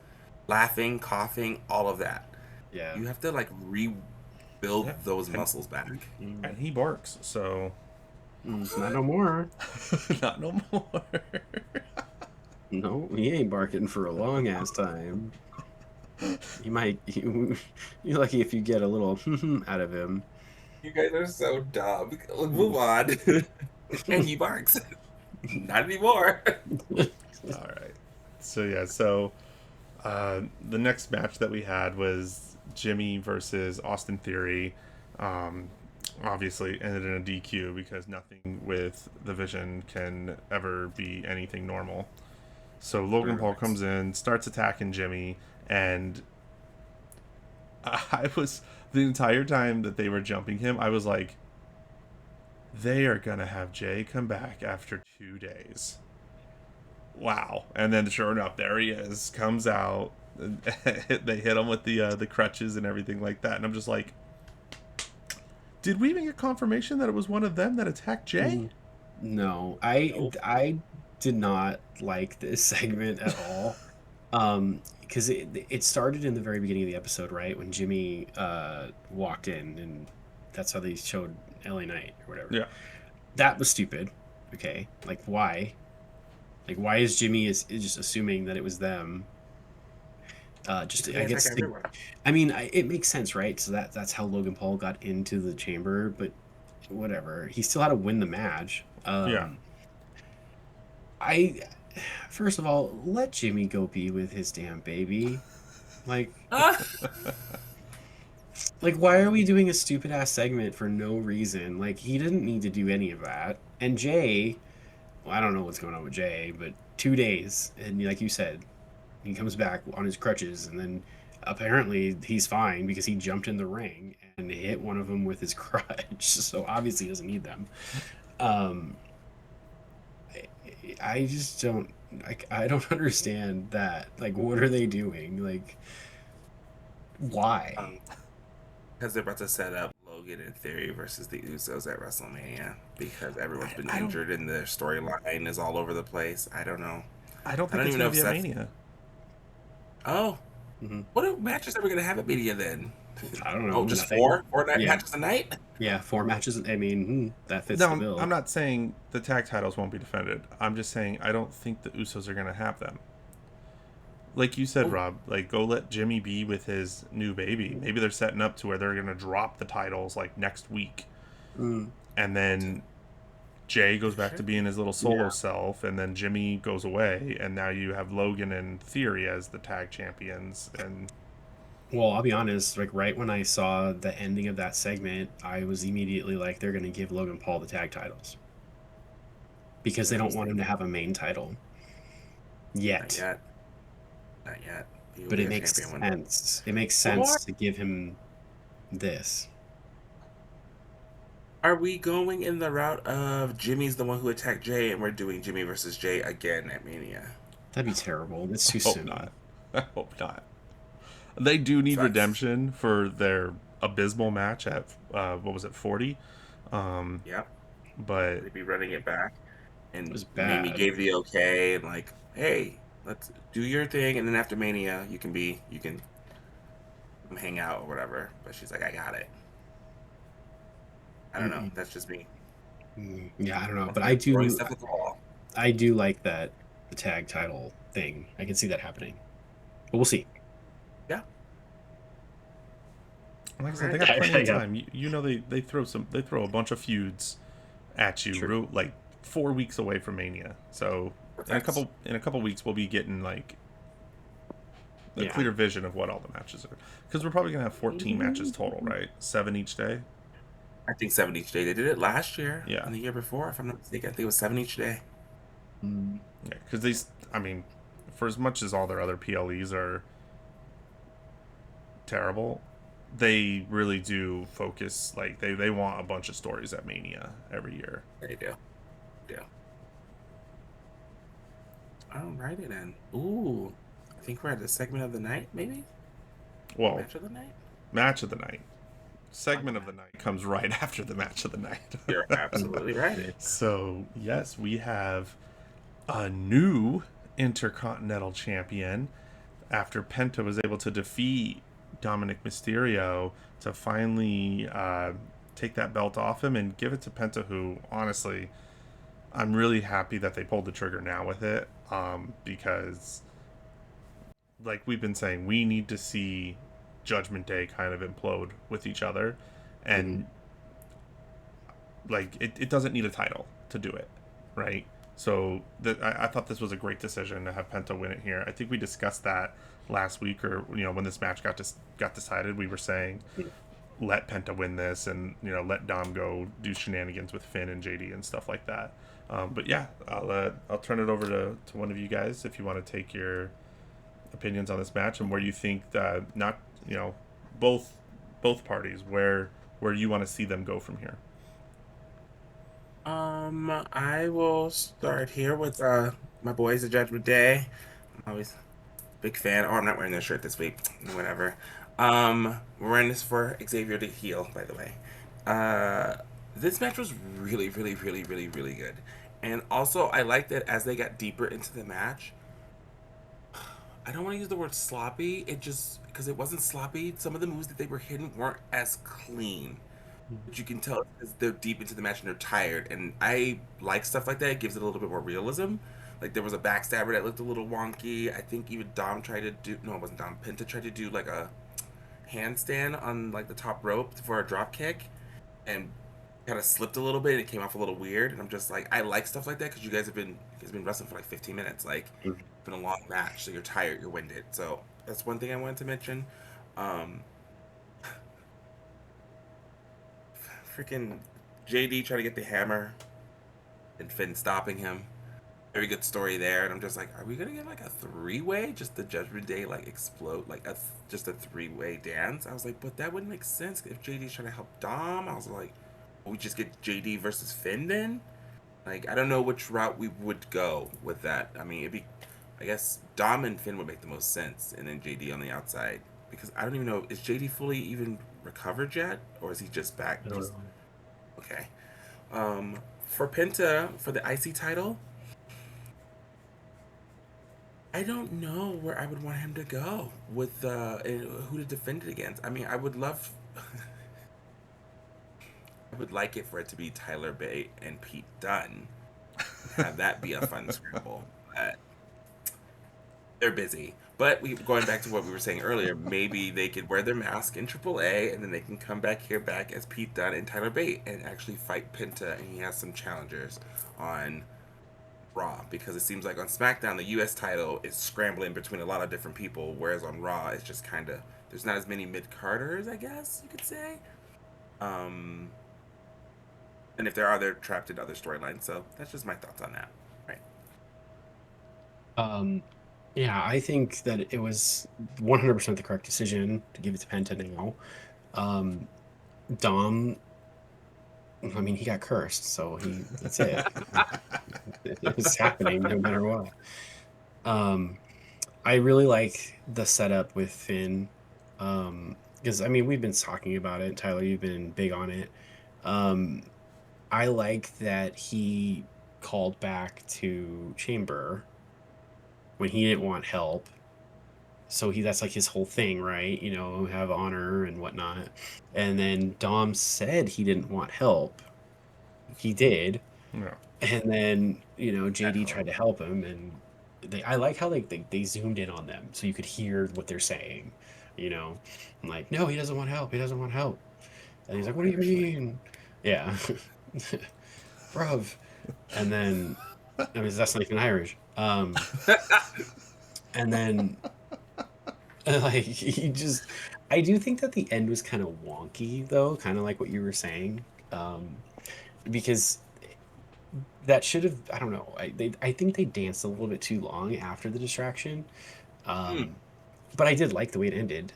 laughing, coughing, all of that. Yeah. You have to like rebuild those muscles back. And he barks, so Not no more. not no more. No, he ain't barking for a long ass time. He might. You're lucky if you get a little out of him. You guys are so dumb. Move on. And he barks. Not anymore. All right. So the next match that we had was Jimmy versus Austin Theory. Obviously ended in a DQ because nothing with the Vision can ever be anything normal. So Logan Paul comes in, starts attacking Jimmy, and I was, the entire time that they were jumping him, I was like, they are gonna have Jay come back after 2 days. Wow. And then sure enough, there he is, comes out. They hit him with the crutches and everything like that, and I'm just like, did we even get confirmation that it was one of them that attacked Jay? No, I did not like this segment at all. Because it started in the very beginning of the episode, right, when Jimmy walked in, and that's how they showed LA Knight or whatever. Yeah. That was stupid. Okay, like why? Like why is Jimmy is just assuming that it was them? Just I guess. I mean, it makes sense, right? So that's how Logan Paul got into the chamber, but whatever. He still had to win the match. Yeah. First of all, let Jimmy go be with his damn baby. Like, like why are we doing a stupid ass segment for no reason? Like, he didn't need to do any of that. And Jay, well, I don't know what's going on with Jay, but 2 days, and like you said, he comes back on his crutches, and then apparently he's fine because he jumped in the ring and hit one of them with his crutch. So obviously he doesn't need them. I just don't like. I don't understand that. Like, what are they doing? Like, why? Because they're about to set up Logan and Theory versus the Usos at WrestleMania because everyone's been injured and their storyline is all over the place. I don't know. I don't think it's going to be at Mania. Oh. What matches are we going to have at Mania then? I don't know. Oh, just four matches a night? Yeah, 4 matches. I mean, that fits the bill. I'm not saying the tag titles won't be defended. I'm just saying I don't think the Usos are going to have them. Like you said, Rob, like go let Jimmy be with his new baby. Maybe they're setting up to where they're going to drop the titles like next week. And then Jay goes back to being his little solo self, and then Jimmy goes away, and now you have Logan and Theory as the tag champions. And well, I'll be honest, like right when I saw the ending of that segment, I was immediately like, they're going to give Logan Paul the tag titles because they don't want him to have a main title yet. Not yet. But it makes sense. It makes sense to give him this. Are we going in the route of Jimmy's the one who attacked Jay, and we're doing Jimmy versus Jay again at Mania? That'd be terrible. It's too soon. I hope not. They do need redemption for their abysmal match at what was it, 40? Yep. But they'd be running it back, and it was bad. Mimi gave the okay, and like, hey, let's do your thing, and then after Mania, you can hang out or whatever. But she's like, I got it. I don't know. That's just me. Yeah, I don't know, but I do like that the tag title thing. I can see that happening, but we'll see. Yeah. Like I said, they got plenty of time. You know, they throw a bunch of feuds at you, like 4 weeks away from Mania. So in a couple weeks, we'll be getting like a clear vision of what all the matches are, because we're probably gonna have 14 matches total, right? 7 each day. I think 7 each day. They did it last year. Yeah. And the year before, if I'm not mistaken, I think it was 7 each day. Yeah, because for as much as all their other PLEs are terrible, they really do focus, like they want a bunch of stories at Mania every year. There you go. Yeah. Alrighty then. Ooh, I think we're at the segment of the night, maybe Well, match of the night. match of the night. Segment of the night comes right after the match of the night. You're absolutely right. So yes, we have a new Intercontinental Champion after Penta was able to defeat Dominik Mysterio to finally take that belt off him and give it to Penta, who honestly, I'm really happy that they pulled the trigger now with it, because like we've been saying, we need to see Judgment Day kind of implode with each other, and like it doesn't need a title to do it, right? So I thought this was a great decision to have Penta win it here. I think we discussed that last week, or when this match got decided, we were saying let Penta win this, and let Dom go do shenanigans with Finn and JD and stuff like that. But yeah, I'll turn it over to one of you guys if you want to take your opinions on this match and where you think that not both parties where you want to see them go from here. I will start here with my boys, the Judgment Day. I'm always a big fan. Oh, I'm not wearing this shirt this week. Whatever. We're wearing this for Xavier to heel, by the way. This match was really, really, really, really, really good. And also, I like that as they got deeper into the match, I don't want to use the word sloppy. It just, because it wasn't sloppy, some of the moves that they were hitting weren't as clean. But you can tell because they're deep into the match and they're tired. And I like stuff like that. It gives it a little bit more realism. Like there was a backstabber that looked a little wonky. I think even Dom tried to do, no, it wasn't Dom. Penta tried to do like a handstand on like the top rope for a drop kick, and kind of slipped a little bit and it came off a little weird. And I'm just like, I like stuff like that because you guys have been wrestling for like 15 minutes. Like it's been a long match, so you're tired, you're winded. So that's one thing I wanted to mention. Freaking JD trying to get the hammer and Finn stopping him. Very good story there. And I'm just like, are we gonna get like a three-way? Just the Judgment Day like explode like just a three-way dance? I was like, but that wouldn't make sense if JD's trying to help Dom. I was like, we just get JD versus Finn then? Like, I don't know which route we would go with that. I mean, it'd be, I guess Dom and Finn would make the most sense, and then JD on the outside. Because I don't even know, is JD fully even recovered yet? Or is he just back? Okay. For Penta, for the IC title, I don't know where I would want him to go with who to defend it against. I mean, I would love, I would like it for it to be Tyler Bate and Pete Dunne. Have that be a fun scramble. But they're busy. But going back to what we were saying earlier, maybe they could wear their mask in AAA, and then they can come back as Pete Dunne and Tyler Bate and actually fight Penta, and he has some challengers on Raw, because it seems like on SmackDown the US title is scrambling between a lot of different people, whereas on Raw it's just kind of, there's not as many mid-carders, I guess you could say. And if there are, they're trapped in other storylines. So that's just my thoughts on that. Right. Yeah, I think that it was 100% the correct decision to give it to Penta now. Dom, I mean, he got cursed, so that's it. It was happening no matter what. I really like the setup with Finn, because I mean, we've been talking about it. Tyler, you've been big on it. I like that he called back to Chamber when he didn't want help. So that's like his whole thing, right? Have honor and whatnot. And then Dom said he didn't want help. He did. Yeah. And then, JD tried to help him, and I like how they zoomed in on them so you could hear what they're saying. I'm like, no, he doesn't want help. He doesn't want help. And he's like, what do you mean? Yeah. Bruv. And then, I mean, that's not even Irish. And then, like, I do think that the end was kind of wonky, though, kind of like what you were saying. Because that should have, I don't know, I think they danced a little bit too long after the distraction. But I did like the way it ended.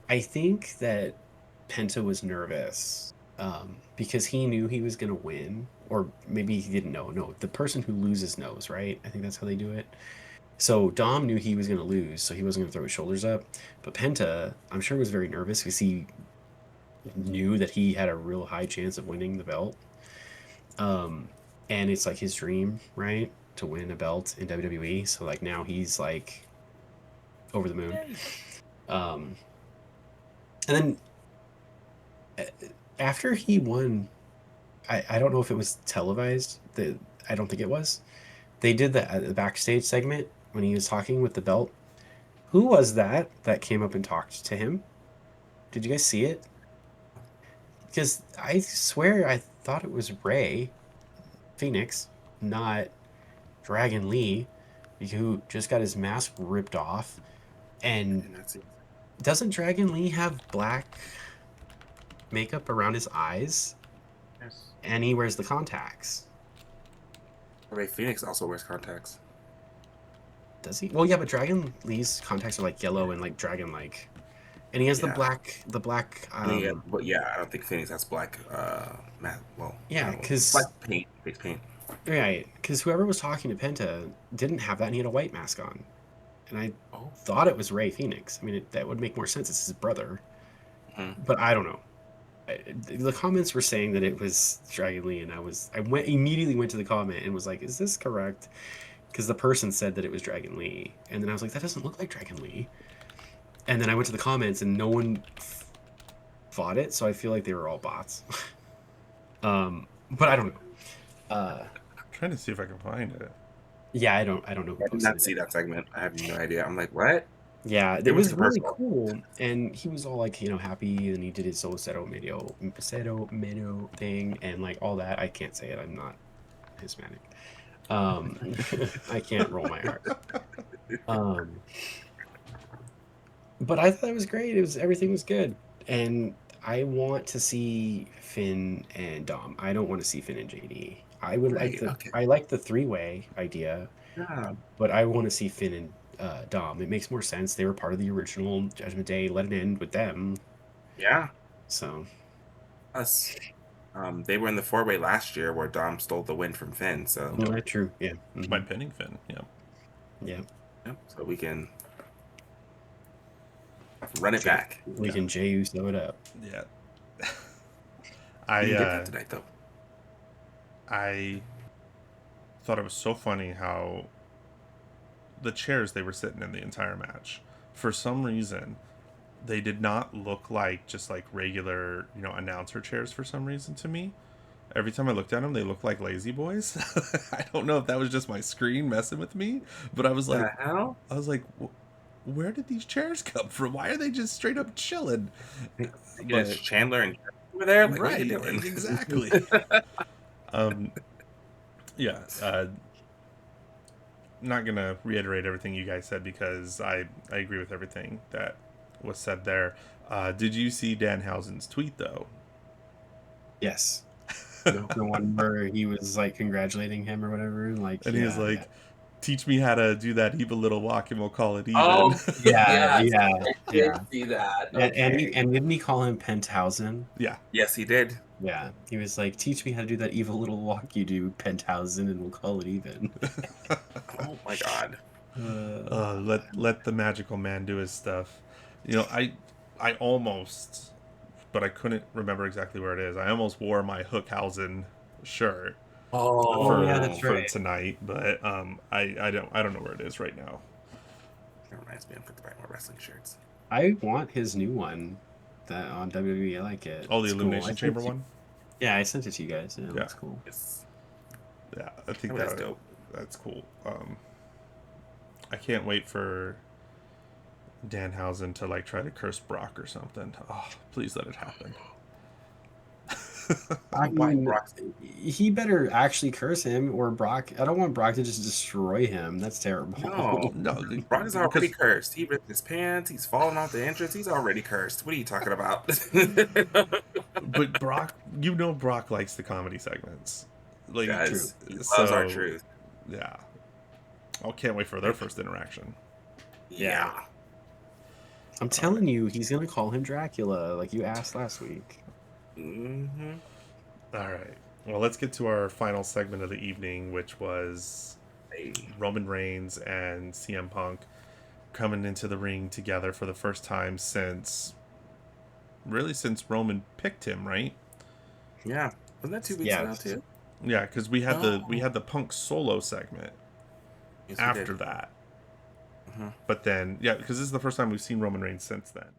I think that Penta was nervous because he knew he was going to win, or maybe he didn't know. No, the person who loses knows, right? I think that's how they do it. So Dom knew he was going to lose, so he wasn't going to throw his shoulders up. But Penta, I'm sure, was very nervous because he knew that he had a real high chance of winning the belt. And it's like his dream, right, to win a belt in WWE. So like now he's like over the moon. And then after he won, I don't know if it was televised. I don't think it was. They did the backstage segment when he was talking with the belt. Who was that came up and talked to him? Did you guys see it? Because I swear I thought it was Ray Phoenix, not Dragon Lee, who just got his mask ripped off. And doesn't Dragon Lee have black makeup around his eyes? Yes. And he wears the contacts. Ray Phoenix also wears contacts. Does he? Well, yeah, but Dragon Lee's contacts are like yellow and like dragon-like, and he has the black. But yeah, I don't think Phoenix has black. Yeah, because black paint, face paint. Right, because whoever was talking to Penta didn't have that, and he had a white mask on, and I thought it was Ray Phoenix. I mean, that would make more sense. It's his brother, but I don't know. The comments were saying that it was Dragon Lee, and I immediately went to the comment and was like, "Is this correct?" Because the person said that it was Dragon Lee, and then I was like, "That doesn't look like Dragon Lee." And then I went to the comments, and no one fought it, so I feel like they were all bots. But I don't know. I'm trying to see if I can find it. Yeah, I don't know who I did not see that segment. I have no idea. I'm like, what? Yeah, it was really cool, and he was all like, happy, and he did his solo cero medio thing, and like all that. I can't say it. I'm not Hispanic. I can't roll my R's. But I thought it was great. Everything was good, and I want to see Finn and Dom. I don't want to see Finn and JD. I would I like the three-way idea, but I want to see Finn and Dom. It makes more sense. They were part of the original Judgment Day. Let it end with them. Yeah. So. They were in the four-way last year where Dom stole the win from Finn. So. No, that's true. Yeah. Mm-hmm. By pinning Finn. Yeah. Yeah. Yep. So we can run it back. We can J-Uso it up. Yeah. I did that tonight though. I thought it was so funny how the chairs they were sitting in the entire match, for some reason, they did not look like just like regular, announcer chairs for some reason to me. Every time I looked at them, they looked like lazy boys. I don't know if that was just my screen messing with me, but I was like, where did these chairs come from? Why are they just straight up chilling? But Chandler and were there, like, right? Exactly. Yeah. Not gonna reiterate everything you guys said because I agree with everything that was said there. Did you see Danhausen's tweet though? Yes. The one where he was like congratulating him or whatever, and he was like, "Teach me how to do that evil little walk, and we'll call it even." Oh, yeah. I did see that. Okay. And didn't he call him Penthausen? Yeah. Yes, he did. Yeah, he was like, "Teach me how to do that evil little walk you do, Penthausen, and we'll call it even." Oh my god. Let the magical man do his stuff. I almost, but I couldn't remember exactly where it is. I almost wore my Hookhausen shirt for tonight, but I don't know where it is right now. That reminds me, I'm going to buy more wrestling shirts. I want his new one that on WWE. I like it. Oh, the Elimination Chamber one? Yeah, I sent it to you guys. Yeah, that's cool. Yeah, I think that's dope. That's cool. I can't wait for Danhausen to like try to curse Brock or something. Oh, please let it happen. He better actually curse him or Brock. I don't want Brock to just destroy him. That's terrible. No, Brock is already cursed. He ripped his pants. He's falling off the entrance. He's already cursed. What are you talking about? But Brock, Brock likes the comedy segments. Like, guys, loves our truth. Yeah. I can't wait for their first interaction. Yeah. I'm telling you, he's gonna call him Dracula, like you asked last week. Mm-hmm. All right. Well, let's get to our final segment of the evening, which was Roman Reigns and CM Punk coming into the ring together for the first time since Roman picked him, right? Yeah. Wasn't that 2 weeks Yeah. ago too? Yeah, because we had No. the Punk solo segment Yes, we after did. that. Uh-huh. But then, yeah, because this is the first time we've seen Roman Reigns since then.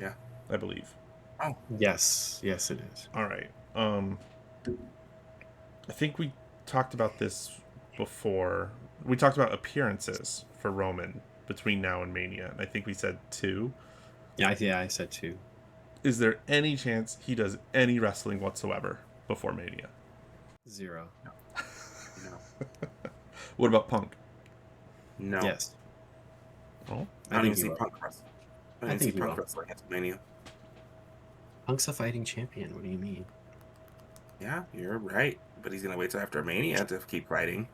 Yeah. I believe. Oh. Yes, it is. All right. I think we talked about this before. We talked about appearances for Roman between now and Mania, and I think we said 2. Yeah, I said 2. Is there any chance he does any wrestling whatsoever before Mania? 0. No. What about Punk? No. Yes. Oh, I don't even see Punk wrestling. I don't think see he Punk will. wrestling at Mania. Punk's a fighting champion. What do you mean? Yeah, you're right. But he's gonna wait till after Mania to keep fighting.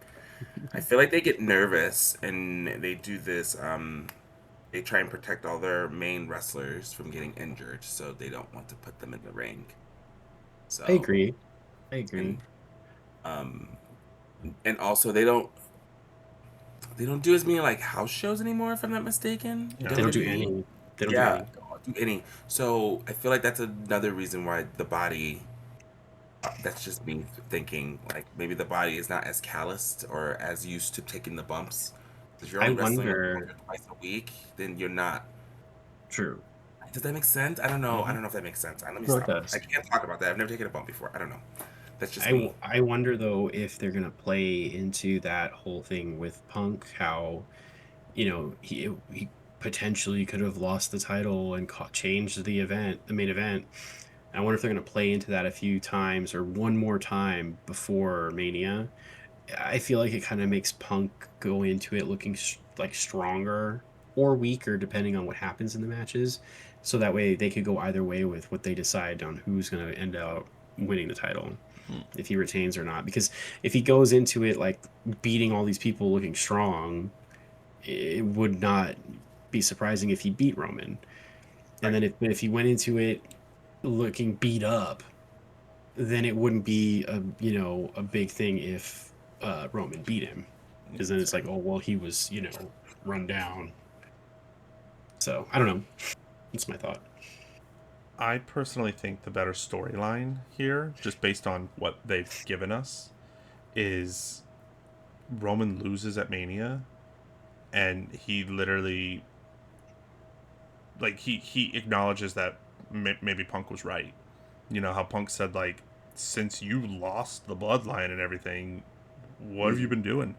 I feel like they get nervous and they do this. They try and protect all their main wrestlers from getting injured, so they don't want to put them in the ring. So I agree. And also they don't do as many like house shows anymore, if I'm not mistaken. Yeah. They don't do WWE. any. They don't Yeah, do any. don't do any. So I feel like that's another reason why the body. That's just me thinking. Like maybe the body is not as calloused or as used to taking the bumps. If you're I only wrestling wonder- once or twice a week, then you're not. True. Does that make sense? I don't know. Mhm. I don't know if that makes sense. Let me No, it stop. does. I can't talk about that. I've never taken a bump before. I don't know. That's just I me. wonder though if they're gonna play into that whole thing with Punk, how he potentially could have lost the title and changed the main event. I wonder if they're gonna play into that a few times or one more time before Mania. I feel like it kind of makes Punk go into it looking like stronger or weaker depending on what happens in the matches, so that way they could go either way with what they decide on who's going to end up winning the title, if he retains or not. Because if he goes into it like beating all these people looking strong, it would not be surprising if he beat Roman. And then if he went into it looking beat up, then it wouldn't be a big thing if Roman beat him, because then it's like, oh well, he was run down. So I don't know. That's my thought. I personally think the better storyline here, just based on what they've given us, is Roman loses at Mania, and he literally, like, he acknowledges that maybe Punk was right. You know how Punk said, like, since you lost the bloodline and everything, what have you been doing?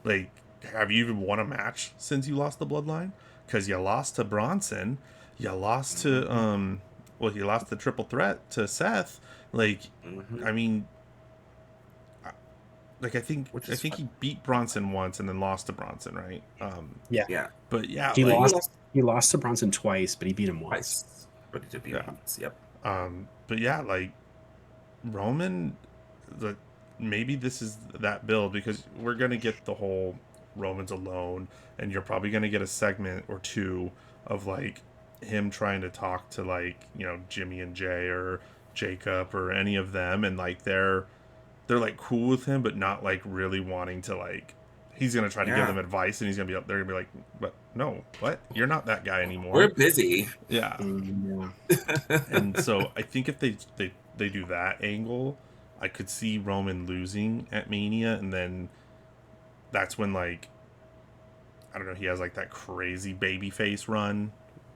Like, have you even won a match since you lost the bloodline? Because you lost to Bronson, you lost to you lost the triple threat to Seth. Like, I mean, like I think he beat Bronson once and then lost to Bronson, right? Yeah. But yeah, He like, lost to Bronson twice, but he beat him once. Twice. But he did beat him once. Yep. But yeah, like Roman, maybe this is that build, because we're gonna get the whole Roman's alone, and you're probably gonna get a segment or two of like him trying to talk to, like, Jimmy and Jay or Jacob or any of them, and like they're like cool with him, but not like really wanting to, like, he's gonna try to give them advice, and he's gonna be up there and be like, "But no, what? You're not that guy anymore. We're busy." Yeah. And so I think if they do that angle, I could see Roman losing at Mania, and then that's when, like, I don't know, he has like that crazy babyface run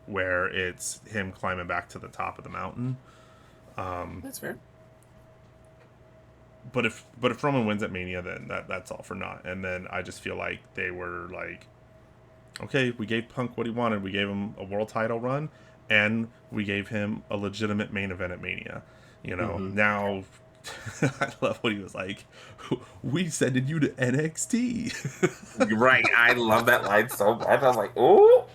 where it's him climbing back to the top of the mountain. That's fair. But if Roman wins at Mania, then that's all for naught. And then I just feel like they were like, okay, we gave Punk what he wanted. We gave him a world title run, and we gave him a legitimate main event at Mania. Now, I love what he was like, we sending you to NXT. Right. I love that line so much. I was like, oh,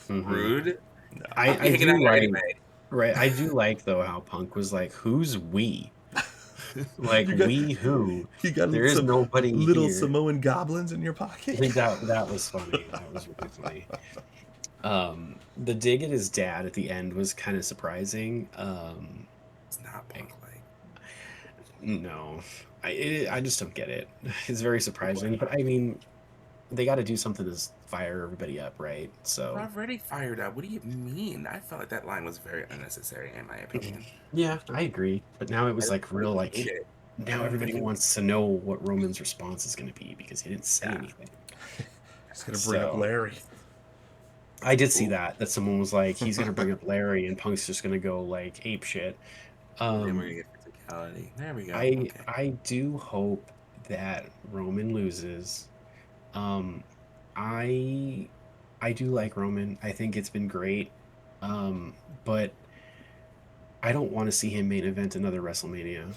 rude. No. I do like, right. I do like though how Punk was like, "Who's we?" Like, we who? You got there is nobody little here. Samoan goblins in your pocket. That was funny. That was really funny. The dig at his dad at the end was kind of surprising. It's not Punk like. No, I just don't get it. It's very surprising, but I mean, they got to do something to fire everybody up, right? We're So already fired up. What do you mean? I felt like that line was very unnecessary, in my opinion. yeah, I agree. But now it was like real, hate like it. now everybody wants to know what Roman's response is going to be because he didn't say anything. He's gonna bring up Larry. I did see that someone was like, he's gonna bring up Larry, and Punk's just gonna go like ape shit. Then we're gonna get physicality. There we go. I do hope that Roman loses. I do like Roman. I think it's been great. But I don't want to see him main event another WrestleMania.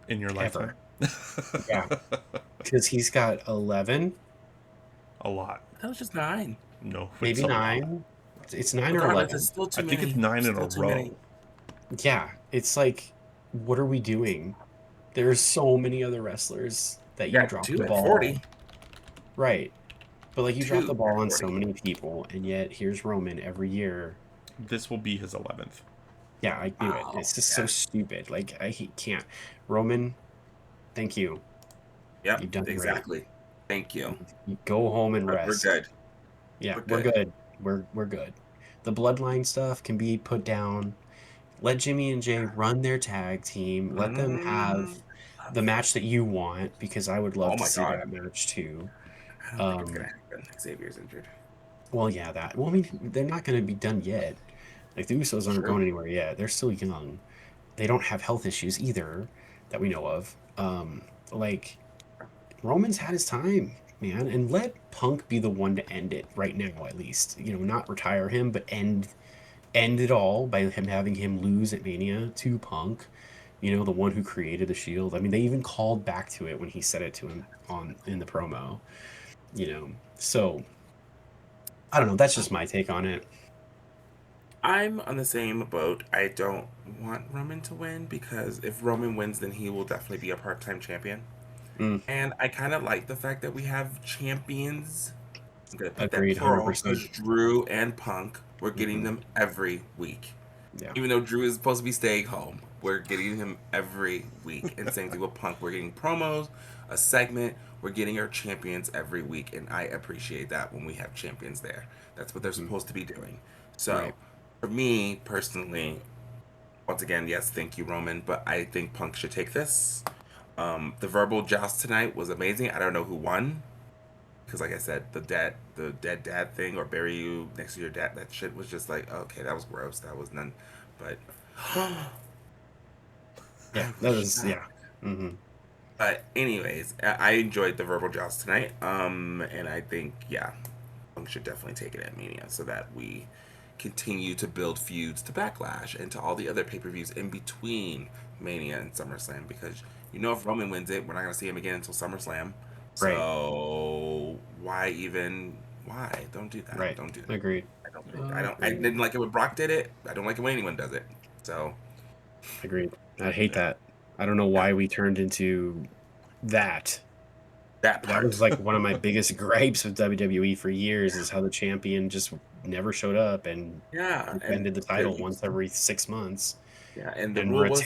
In your lifetime? Yeah. Because he's got 11. A lot. That was just 9. No, maybe 9. It's 9 or 11. It's still too I think many. it's 9 in a Still too row. many. Yeah, it's like, what are we doing? There's so many other wrestlers that you drop the ball. 40. Right. But like you drop the ball on 40. so many people, and yet here's Roman every year. This will be his 11th. Yeah, I knew it. It's just so stupid. Like I can't. Roman, thank you. Yep, You've done exactly. great. Thank you. You go home and rest. We're good. Yeah, we're good. We're good. The bloodline stuff can be put down. Let Jimmy and Jay run their tag team. Let them have the match that you want, because I would love to see that match too. I don't think it's gonna happen. Xavier's injured. Well, yeah, that. Well, I mean, they're not going to be done yet. Like, the Usos aren't going anywhere yet. They're still young. They don't have health issues either that we know of. Like, Roman's had his time, man, and let Punk be the one to end it right now, at least. You know, not retire him, but end it all by having him lose at Mania to Punk. You know, the one who created the Shield. I mean, they even called back to it when he said it to him in the promo. You know, so I don't know. That's just my take on it. I'm on the same boat. I don't want Roman to win, because if Roman wins, then he will definitely be a part-time champion. And I kind of like the fact that we have champions. I'm gonna put Agreed, that plural, 100%. because Drew and Punk, we're getting them every week. Yeah. Even though Drew is supposed to be staying home, we're getting him every week. And same thing with Punk. We're getting promos, a segment. We're getting our champions every week, and I appreciate that when we have champions there. That's what they're supposed to be doing. So, for me personally, once again, yes, thank you, Roman, but I think Punk should take this. The verbal joust tonight was amazing. I don't know who won, because like I said, the dead dad thing, or bury you next to your dad, that shit was just like, okay, that was gross. That was none, but yeah, that was But anyways, I enjoyed the verbal joust tonight. And I think Punk should definitely take it at Mania, so that we continue to build feuds to Backlash and to all the other pay-per-views in between Mania and SummerSlam, because if Roman wins it, we're not gonna see him again until SummerSlam. So why don't do that? Right. Don't do that. Agreed. I didn't like it when Brock did it. I don't like it when anyone does it. So agreed. I hate that. I don't know why we turned into that. That was like one of my biggest gripes with WWE for years, is how the champion just never showed up and defended the title once every 6 months. Yeah, and the rule was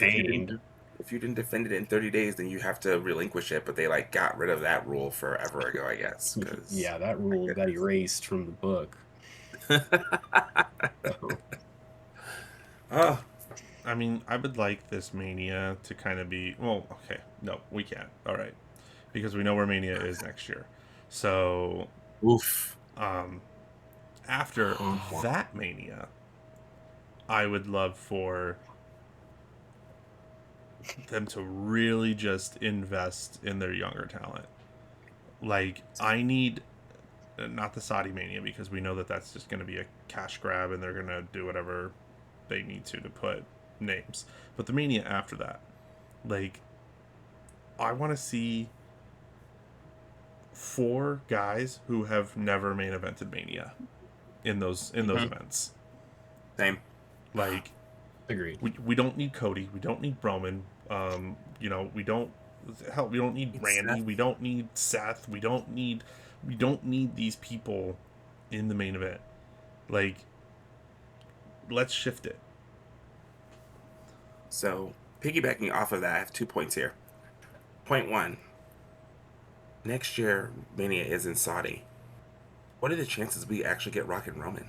if you didn't defend it in 30 days, then you have to relinquish it. But they got rid of that rule forever ago, I guess. Yeah, that rule got erased from the book. I mean, I would like this Mania to kind of be... Well, okay. No, we can't. All right. Because we know where Mania is next year. So... after that Mania, I would love for them to really just invest in their younger talent. Like, I need... Not the Saudi Mania, because we know that that's just going to be a cash grab, and they're going to do whatever they need to put names. But the Mania after that, like, I want to see 4 guys who have never main evented Mania in those events. Same. Like, agreed. We don't need Cody. We don't need Roman. We don't need Randy. We don't need Seth. We don't need these people in the main event. Like, let's shift it. So, piggybacking off of that, I have 2 points here. Point 1. Next year, Mania is in Saudi. What are the chances we actually get Rock and Roman?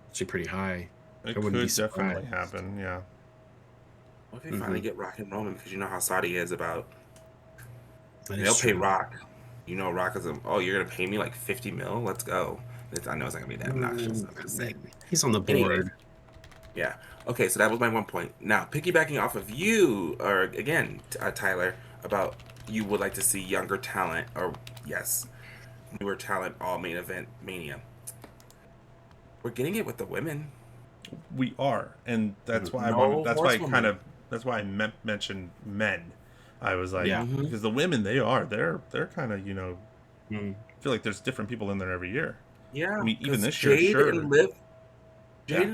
Actually pretty high. It I wouldn't be could definitely surprised. happen, yeah. What if we finally get Rock and Roman? Because you know how Saudi is about... That They'll is pay true. Rock. You know Rock is oh, you're going to pay me like 50 mil? Let's go. I know it's not going to be that obnoxious. I'm just saying. He's on the Anyway. board. Yeah. Okay, so that was my 1 point. Now, piggybacking off of you, or again, Tyler, about you would like to see younger talent, or yes, newer talent, all main event Mania. We're getting it with the women. We are, and that's why No that's why I horsewoman. that's why I mentioned men. I was like, Yeah. because the women, they're kind of, you know, Mm. I feel like there's different people in there every year. Yeah. I mean, even 'cause this year, Jade sure. and Liv, Yeah. Rhea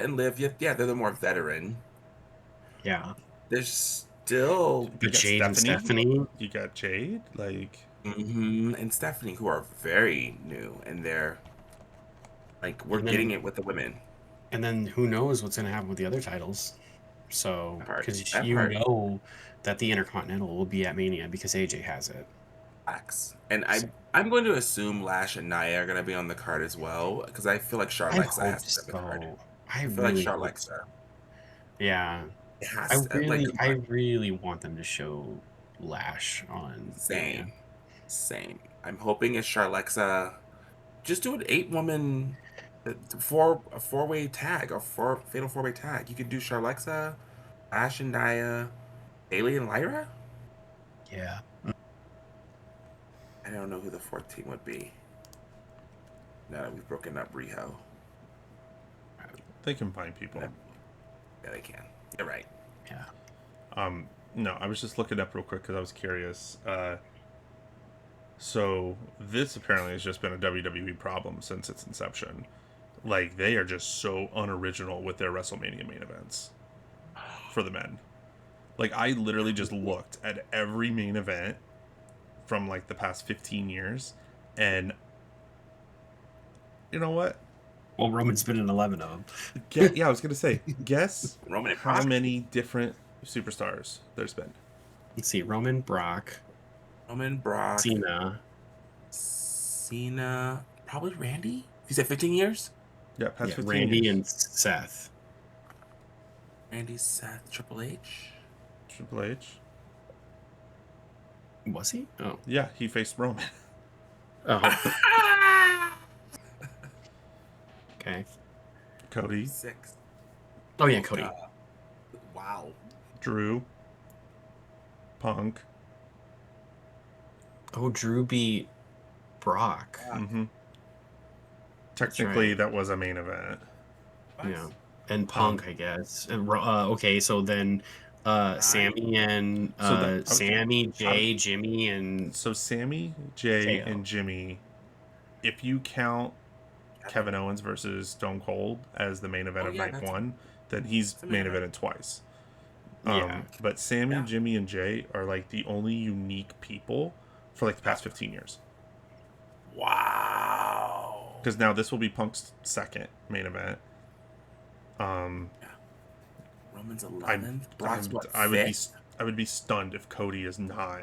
and Liv, yeah, they're the more veteran. Yeah. There's still You But got Jade and Stephanie. You got Jade, like, and Stephanie, who are very new, and they're like, we're And then- getting it with the women. And then who knows what's going to happen with the other titles. So, That part. because That you part. know that the Intercontinental will be at Mania because AJ has it. Facts. And So- I'm going to assume Lash and Nia are going to be on the card as well, because I feel like I Charlotte hope has to be on the card. so. I I feel really like hope Charlotte. so. Yeah. It has I to. really, Like, I really want them to show Lash on same. Mania. Same. I'm hoping it's Charlexa. Just do an 8-woman, a 4-way tag, or fatal 4-way tag. You could do Charlexa, Lash and Nia, Bailey and Lyra. Yeah. I don't know who the 4th team would be. Now that we've broken up Riho. they can find people. Yeah, they can. You're right. Yeah. No, I was just looking up real quick because I was curious. So this apparently has just been a WWE problem since its inception. Like, they are just so unoriginal with their WrestleMania main events for the men. Like, I literally just looked at every main event from like the past 15 years, and you know what? Well, Roman's been in 11 of them. Yeah, I was gonna say, guess Roman and how Brock. many different superstars there's been. Let's see. Roman, Brock, Roman, Brock, Cena, probably Randy. You said 15 years? Yeah, past yeah, 15 Randy, years. and Seth. Randy, Seth, Triple H. Triple H. Was he? Oh. Yeah, he faced Roman. Oh. Okay. Cody, 6. Oh, yeah, Cody. Wow. Drew, Punk. Oh, Drew beat Brock. Mm-hmm. Technically, right. that was a main event. Yeah. And Punk, I guess. And, okay, so then Sammy and Sammy, Jay, Jimmy, and So Sammy, Jay, KO. and Jimmy, if you count Kevin Owens versus Stone Cold as the main event of night that's- 1, then he's a main main evented twice. Yeah. But Sammy, Yeah. Jimmy, and Jay are like the only unique people for like the past 15 years. Wow. Because now this will be Punk's second main event. Roman's 11th. Brock's what, I would be 5th? I would be stunned if Cody is not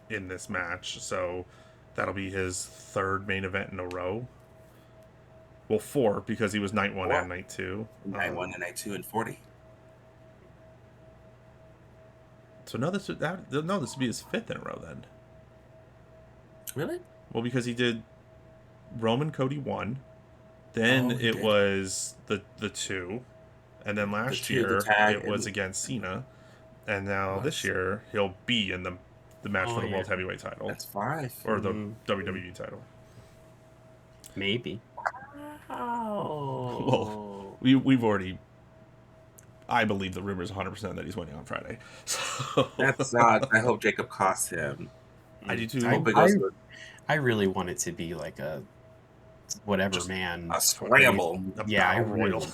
in this match. So that'll be his third main event in a row. Well, 4 because he was night 1 4. and night 2. Night 1 and night 2 and 40. So no, this would be his 5th in a row then. Really? Well, because he did Roman Cody 1, then he it did. was the 2, and then last 2, year the tag, it was and- against Cena, and now Was. this year he'll be in the match Oh, for the yeah. World Heavyweight title That's 5. or the Mhm. WWE title. maybe. Oh. Well, we've already. I believe the rumor is 100% that he's winning on Friday. So That's I hope Jacob costs him. I do too. I hope it goes to I really want it to be like a whatever Just man. a scramble. a Yeah, I battle royal.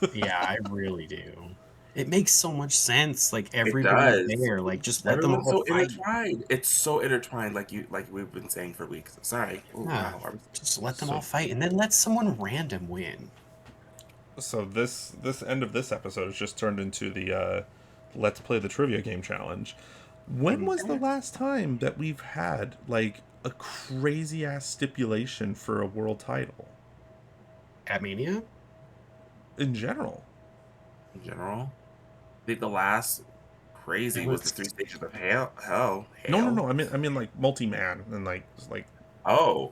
really, yeah, I really do. It makes so much sense. Like It everybody's does. there. Like just let them Everyone's all so fight. intertwined. It's so intertwined, like we've been saying for weeks. Sorry. Oh Yeah. wow. Just let them So- all fight, and then let someone random win. So this end of this episode has just turned into the let's play the trivia game challenge. When was the last time that we've had like a crazy ass stipulation for a world title At Mania? in general? In general, I think the last crazy It was the was- 3 stages of hell. No. I mean like multi-man and like Oh,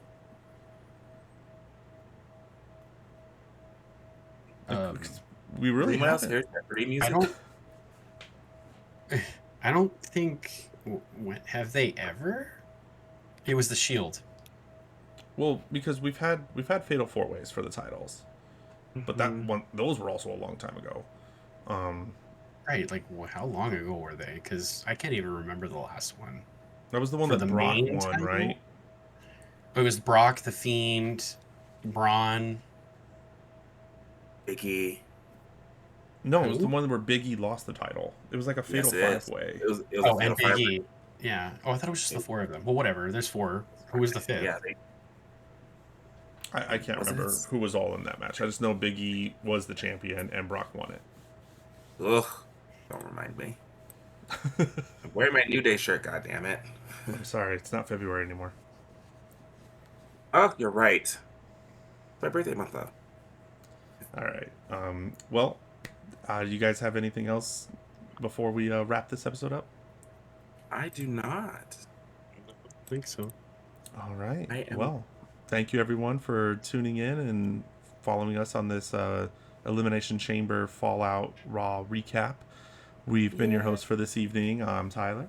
we really 3 miles haven't. here. 3 music. I don't think. Have they ever? It was the Shield. Well, because we've had fatal four ways for the titles, but that one those were also a long time ago. Right, like how long ago were they? Because I can't even remember the last one. That was the one For that the Brock main won, title? right? It was Brock, the Fiend, Braun. Biggie. No, it was Who? the one where Biggie lost the title. It was like a fatal Yes, five way. It was Oh, a and fatal Biggie. five-way. Yeah. Oh, I thought it was just the four of them. Well, whatever. There's four. Who was the fifth? Yeah, I can't Was it remember his- who was all in that match. I just know Biggie was the champion and Brock won it. ugh. Don't remind me. I'm wearing my New Day shirt. God damn it. I'm sorry, it's not February anymore. Oh, you're right. It's my birthday month though. All right. Well, you guys have anything else before we wrap this episode up? I do not. I think so. All right. I am- Well, thank you everyone for tuning in and following us on this Elimination Chamber Fallout Raw recap. We've been your host for this evening. I'm Tyler.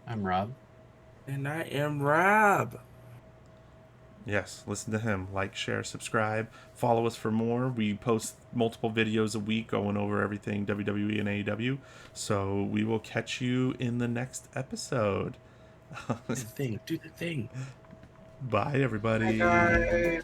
I'm Rob. And I am Rob. Yes, listen to him. Like, share, subscribe. Follow us for more. We post multiple videos a week going over everything WWE and AEW. So we will catch you in the next episode. Do the thing. Do the thing. Bye, everybody. Bye, guys.